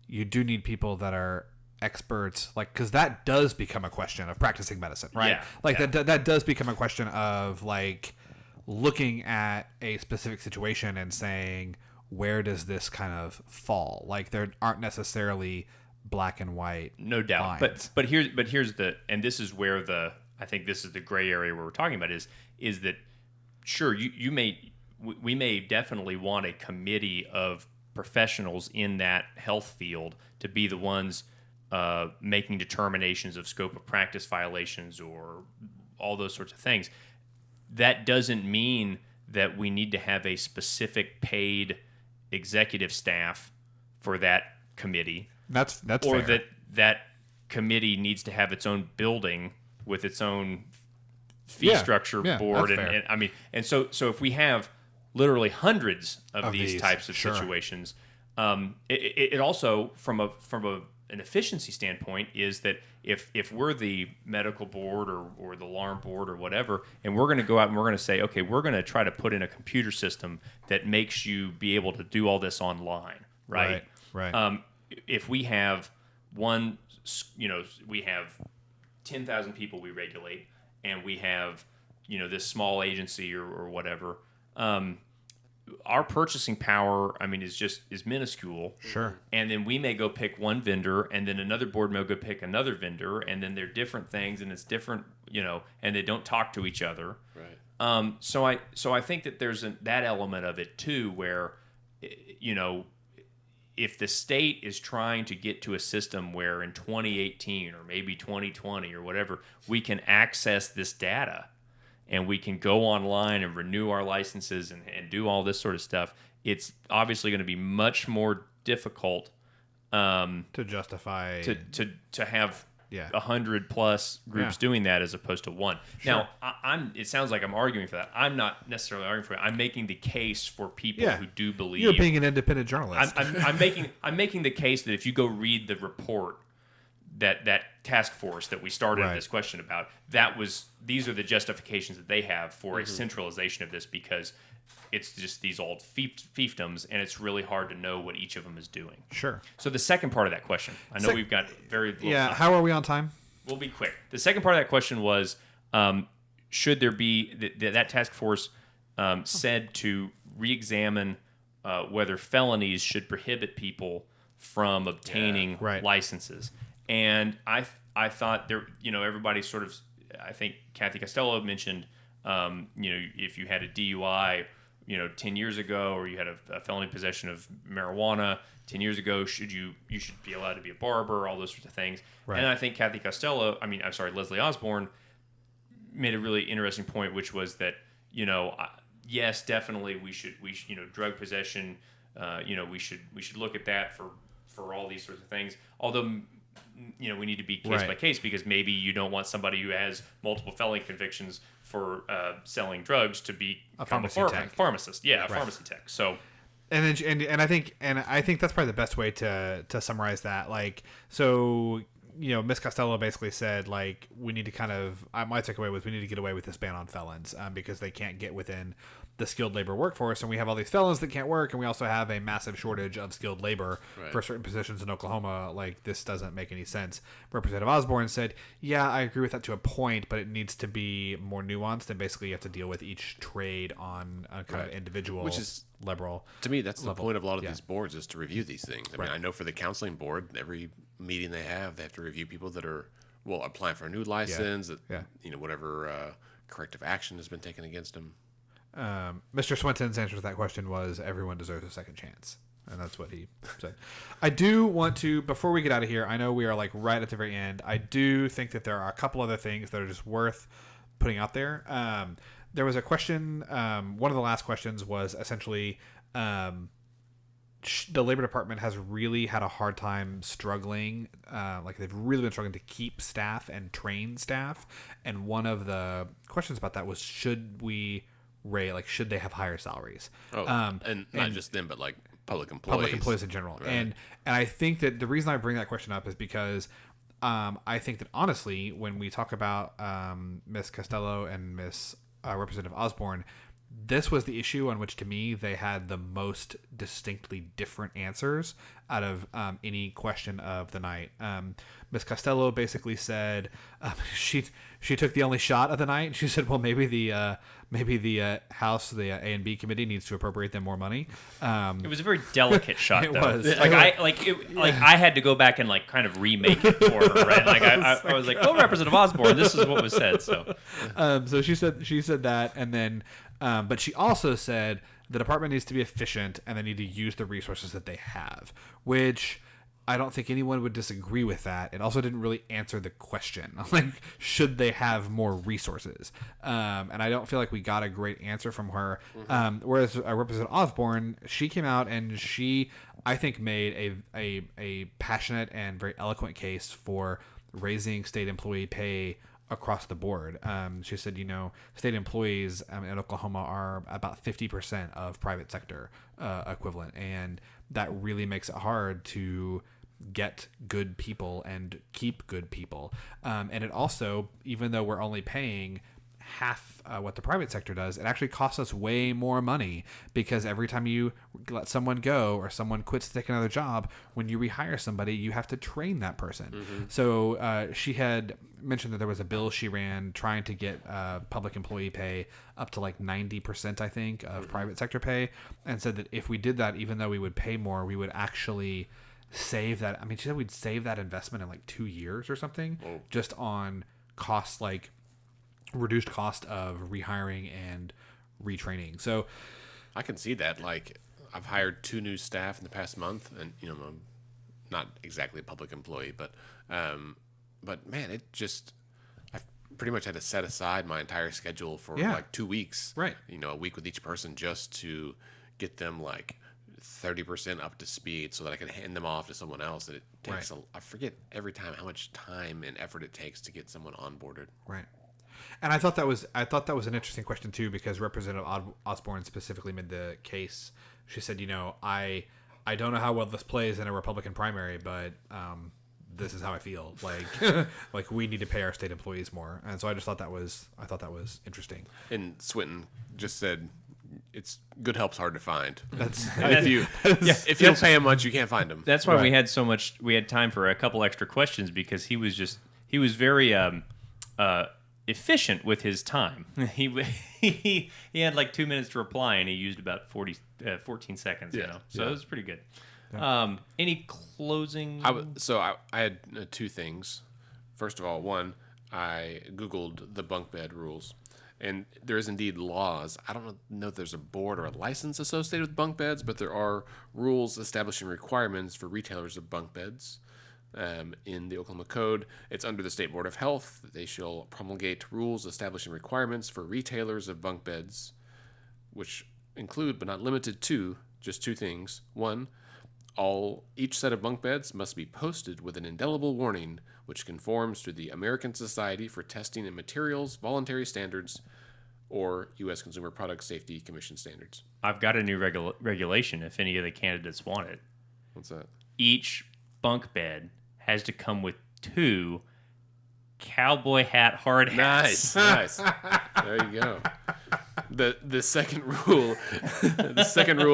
you do need people that are experts, like, because that does become a question of practicing medicine, right? That does become a question of like looking at a specific situation and saying, where does this kind of fall? Like there aren't necessarily black and white, no doubt. lines. But here's and this is where I think this is the gray area where we're talking about is that sure we may definitely want a committee of professionals in that health field to be the ones making determinations of scope of practice violations or all those sorts of things. That doesn't mean that we need to have a specific paid executive staff for that committee. That's or fair. that committee needs to have its own building with its own fee structure board, and I mean, and so if we have literally hundreds of these types of situations, it also from an efficiency standpoint is that if we're the medical board or the alarm board or whatever, and we're going to go out and we're going to say, okay, we're going to try to put in a computer system that makes you be able to do all this online, right? If we have we have 10,000 people we regulate, and we have this small agency or whatever, our purchasing power, I mean, is minuscule. Sure. And then we may go pick one vendor, and then another board may go pick another vendor, and then they're different things, and it's different, and they don't talk to each other. Right. So I think that there's that element of it too, where, if the state is trying to get to a system where in 2018 or maybe 2020 or whatever, we can access this data and we can go online and renew our licenses and do all this sort of stuff, it's obviously going to be much more difficult to justify to have 100 plus groups doing that as opposed to one. Sure. Now, it sounds like I'm arguing for that. I'm not necessarily arguing for it. I'm making the case for people who do believe. You're being an independent journalist. I'm making the case that if you go read the report that task force that we started this question about, these are the justifications that they have for a centralization of this, because it's just these old fiefdoms, and it's really hard to know what each of them is doing. Sure. So the second part of that question, I know we've got very little time. How are we on time? We'll be quick. The second part of that question was, should there be that task force said to re-examine whether felonies should prohibit people from obtaining licenses? And I thought there, everybody sort of, I think Kathy Costello mentioned, if you had a DUI, 10 years ago, or you had a felony possession of marijuana 10 years ago, you should be allowed to be a barber, all those sorts of things. Right. And I think Leslie Osborne made a really interesting point, which was that, yes, definitely we should drug possession, we should look at that for all these sorts of things. Although, we need to be case by case, because maybe you don't want somebody who has multiple felony convictions for selling drugs to be a pharmacy tech. Pharmacist. Yeah, a pharmacy tech. So. And I think that's probably the best way to summarize that. Like, so, Miss Costello basically said, like, we need to my takeaway was we need to get away with this ban on felons, because they can't get within the skilled labor workforce, and we have all these felons that can't work, and we also have a massive shortage of skilled labor for certain positions in Oklahoma. Like, this doesn't make any sense. Representative Osborne said, yeah, I agree with that to a point, but it needs to be more nuanced, and basically you have to deal with each trade on a kind of individual, which is liberal. To me, that's the point of a lot of these boards, is to review these things. I mean, I know for the counseling board, every meeting they have to review people that are applying for a new license, whatever corrective action has been taken against them. Mr. Swinton's answer to that question was everyone deserves a second chance. And that's what he said. I do want to, before we get out of here, I know we are like right at the very end. I do think that there are a couple other things that are just worth putting out there. There was a question. One of the last questions was essentially, the Labor Department has really had a hard time struggling. Like, they've really been struggling to keep staff and train staff. And one of the questions about that was, should they have higher salaries? And not just them, but like public employees in general. Right. And I think that the reason I bring that question up is because I think that, honestly, when we talk about Ms. Costello and Ms. Representative Osborne, this was the issue on which, to me, they had the most distinctly different answers out of any question of the night. Ms. Costello basically said she took the only shot of the night. She said, well, maybe the House, the A and B committee, needs to appropriate them more money. It was a very delicate shot. It though. was. I had to go back and like kind of remake it for her. Right? Like I was like, oh, Representative Osborne, this is what was said. So, so she said that, and then. But she also said the department needs to be efficient and they need to use the resources that they have, which I don't think anyone would disagree with that. It also didn't really answer the question, like, should they have more resources? And I don't feel like we got a great answer from her. Whereas Representative Osborne, she came out and she, I think, made a passionate and very eloquent case for raising state employee pay across the board. She said, state employees in Oklahoma are about 50% of private sector equivalent, and that really makes it hard to get good people and keep good people. And it also, even though we're only paying half what the private sector does, it actually costs us way more money, because every time you let someone go or someone quits to take another job, when you rehire somebody, you have to train that person. So she had mentioned that there was a bill she ran trying to get public employee pay up to like 90%, I think, of private sector pay, and said that if we did that, even though we would pay more, we would actually save that. I mean, she said we'd save that investment in like 2 years or something, just on costs, like reduced cost of rehiring and retraining. So I can see that. Like, I've hired 2 new staff in the past month, and I'm not exactly a public employee, but man, I've pretty much had to set aside my entire schedule for like 2 weeks, right? A week with each person, just to get them like 30% up to speed, so that I can hand them off to someone else. And it takes I forget every time how much time and effort it takes to get someone onboarded. Right. And I thought that was an interesting question too, because Representative Osborne specifically made the case. She said, I don't know how well this plays in a Republican primary, but this is how I feel. Like we need to pay our state employees more. And so I thought that was interesting. And Swinton just said, it's good help's hard to find. If you don't pay him much, you can't find him. That's why we had time for a couple extra questions, because he was very efficient with his time. He had like 2 minutes to reply, and he used about 14 seconds. So it was pretty good. Yeah. Any closing? I had 2 things. First of all, one, I Googled the bunk bed rules, and there is indeed laws. I don't know if there's a board or a license associated with bunk beds, but there are rules establishing requirements for retailers of bunk beds. in the Oklahoma Code. It's under the State Board of Health. They shall promulgate rules establishing requirements for retailers of bunk beds, which include but not limited to just two things. One, each set of bunk beds must be posted with an indelible warning which conforms to the American Society for Testing and Materials Voluntary Standards or U.S. Consumer Product Safety Commission standards. I've got a new regulation if any of the candidates want it. What's that? Each bunk bed has to come with 2 cowboy hat hard hats. Nice. There you go. The second rule,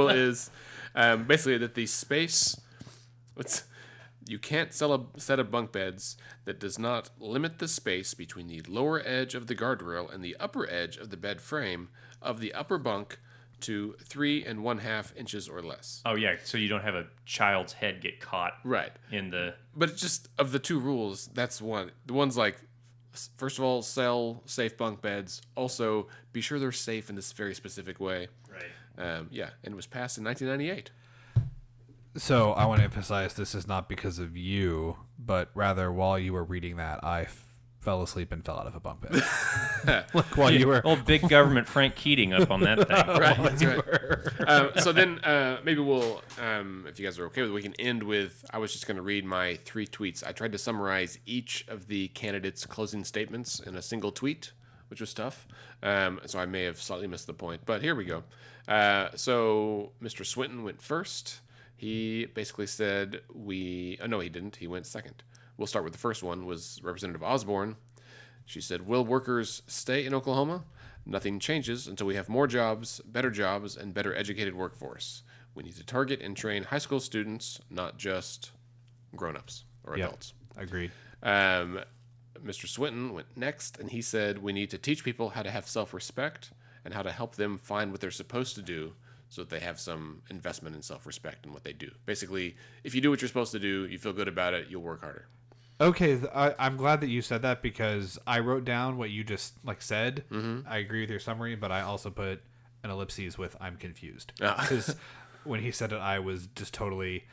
is basically that the space. You can't sell a set of bunk beds that does not limit the space between the lower edge of the guardrail and the upper edge of the bed frame of the upper bunk to 3 1/2 inches or less. Oh yeah, so you don't have a child's head get caught Right. in the. But it's just of the 2 rules, that's one. The one's like, first of all, sell safe bunk beds. Also, be sure they're safe in this very specific way. Right. And it was passed in 1998. So I want to emphasize this is not because of you, but rather while you were reading that, I fell asleep and fell out of a bunk bed. Like while you were old big government Frank Keating up on that thing. Right, that's right. So then maybe we'll, if you guys are okay with it, we can end with, I was just going to read my 3 tweets. I tried to summarize each of the candidates' closing statements in a single tweet, which was tough. So I may have slightly missed the point, but here we go. So Mr. Swinton went first. He basically said no, he didn't. He went second. We'll start with the first one, was Representative Osborne. She said, will workers stay in Oklahoma? Nothing changes until we have more jobs, and better educated workforce. We need to target and train high school students, not just grown-ups or adults. Agreed. Mr. Swinton went next, and he said, we need to teach people how to have self-respect and how to help them find what they're supposed to do so that they have some investment in self-respect in what they do. Basically, if you do what you're supposed to do, you feel good about it, you'll work harder. Okay, I'm glad that you said that because I wrote down what you just said. Mm-hmm. I agree with your summary, but I also put an ellipses with I'm confused. Because when he said it, I was just totally,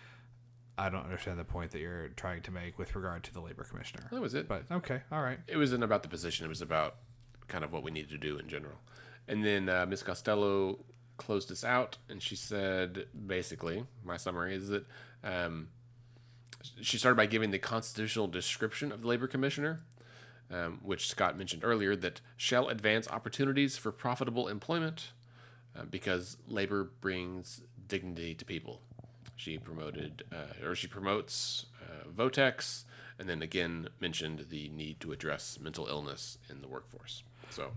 I don't understand the point that you're trying to make with regard to the labor commissioner. That was it. But okay, all right. It wasn't about the position. It was about kind of what we need to do in general. And then Ms. Costello closed us out, and she said, basically, my summary is that she started by giving the constitutional description of the labor commissioner, which Scott mentioned earlier, that shall advance opportunities for profitable employment because labor brings dignity to people. She promotes Votex, and then again mentioned the need to address mental illness in the workforce. So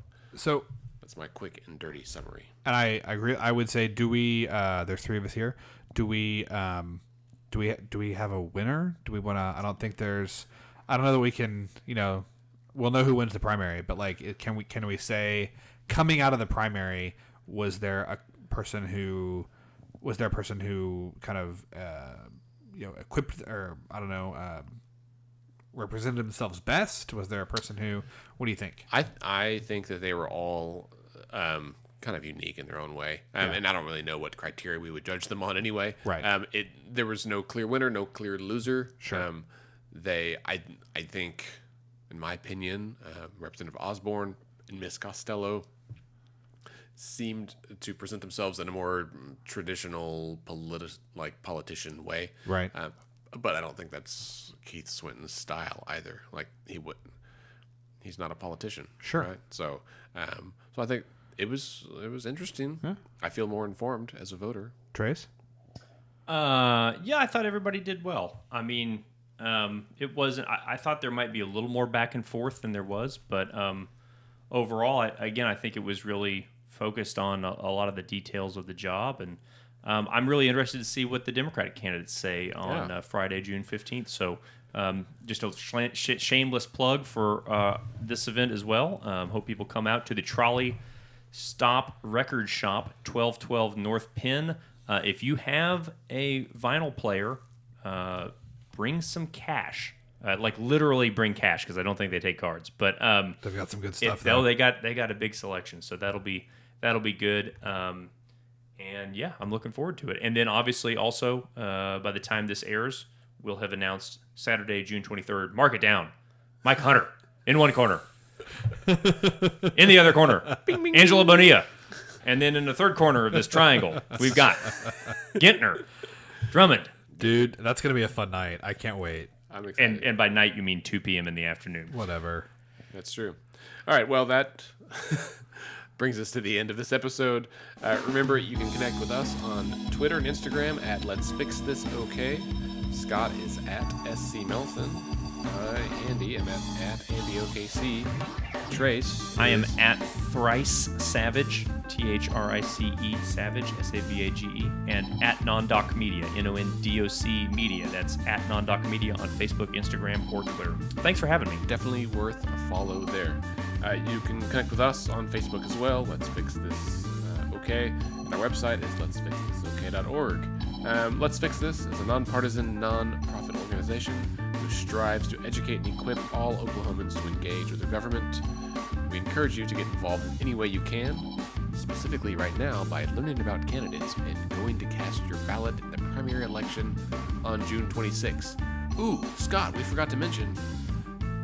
that's my quick and dirty summary. And I agree. I would say, do we? There's 3 of us here. Do we have a winner? Do we want to? I don't think there's. I don't know that we can. We'll know who wins the primary, but can we say coming out of the primary, was there a person who kind of equipped, or I don't know, represented themselves best? Was there a person who? What do you think? I think that they were all kind of unique in their own way, and I don't really know what criteria we would judge them on anyway. Right. There was no clear winner, no clear loser. Sure. I think, in my opinion, Representative Osborne and Ms. Costello seemed to present themselves in a more traditional politician way. Right. But I don't think that's Keith Swinton's style either. He's not a politician. Sure. Right? So I think it was interesting. Yeah. I feel more informed as a voter. Trace? Yeah, I thought everybody did well. I mean, it wasn't. I thought there might be a little more back and forth than there was, but overall, I think it was really focused on a lot of the details of the job, and I'm really interested to see what the Democratic candidates say on Friday, June 15th. So just a shameless plug for this event as well. Hope people come out to the Trolley Stop Record Shop, 1212 North Penn. If you have a vinyl player, bring some cash. Literally bring cash, because I don't think they take cards. But they've got some good stuff. They got a big selection, so that'll be good. And yeah, I'm looking forward to it. And then obviously also by the time this airs, we'll have announced Saturday, June 23rd. Mark it down. Mike Hunter in one corner. In the other corner, bing, bing, Angela Bonilla. And then in the third corner of this triangle, we've got Gintner, Drummond. Dude, that's going to be a fun night. I can't wait. I'm excited. And by night, you mean 2 p.m. in the afternoon. Whatever. That's true. All right, well, that brings us to the end of this episode. Remember, you can connect with us on Twitter and Instagram at Let's Fix This OK. Scott is at SC Melson. Andy, I'm at AndyOKC. Trace. I am at Thrice Savage, THRICE Savage, SAVAGE, and at NonDoc Media, NONDOC Media. That's at NonDoc Media on Facebook, Instagram, or Twitter. Thanks for having me. Definitely worth a follow there. You can connect with us on Facebook as well. Let's Fix This OK. And our website is letsfixthisok.org. Let's Fix This is a nonpartisan, non-profit organization who strives to educate and equip all Oklahomans to engage with their government. We encourage you to get involved in any way you can, specifically right now by learning about candidates and going to cast your ballot in the primary election on June 26th. Ooh, Scott, we forgot to mention,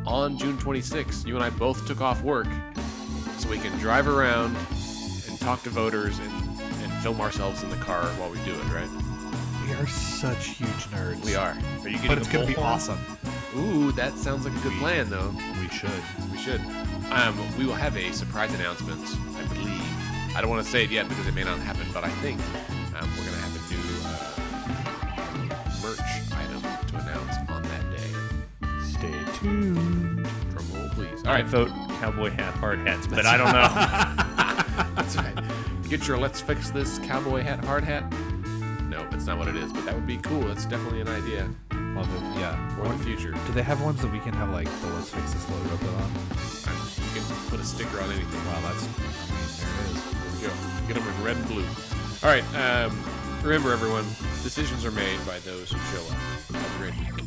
on June 26th, you and I both took off work so we can drive around and talk to voters and film ourselves in the car while we do it, right? We are such huge nerds. We are. Are you getting But it's going to be bullhorn? awesome. Ooh, that sounds like a good plan, though. We should. We should. We will have a surprise announcement, I believe. I don't want to say it yet because it may not happen, but I think we're going to have a new merch item to announce on that day. Stay tuned. Drum roll, please. All right, vote cowboy hat, hard hats, but I don't know. That's right. Get your Let's Fix This cowboy hat, hard hat. No, that's not what it is, but that would be cool. That's definitely an idea Well, yeah. for the future. Do they have ones that we can have, like, the Let's Fix This logo put on? You can put a sticker on anything. Wow, that's... there it is. There we go. Get them in red and blue. All right. Remember, everyone, decisions are made by those who show up. Have a great week.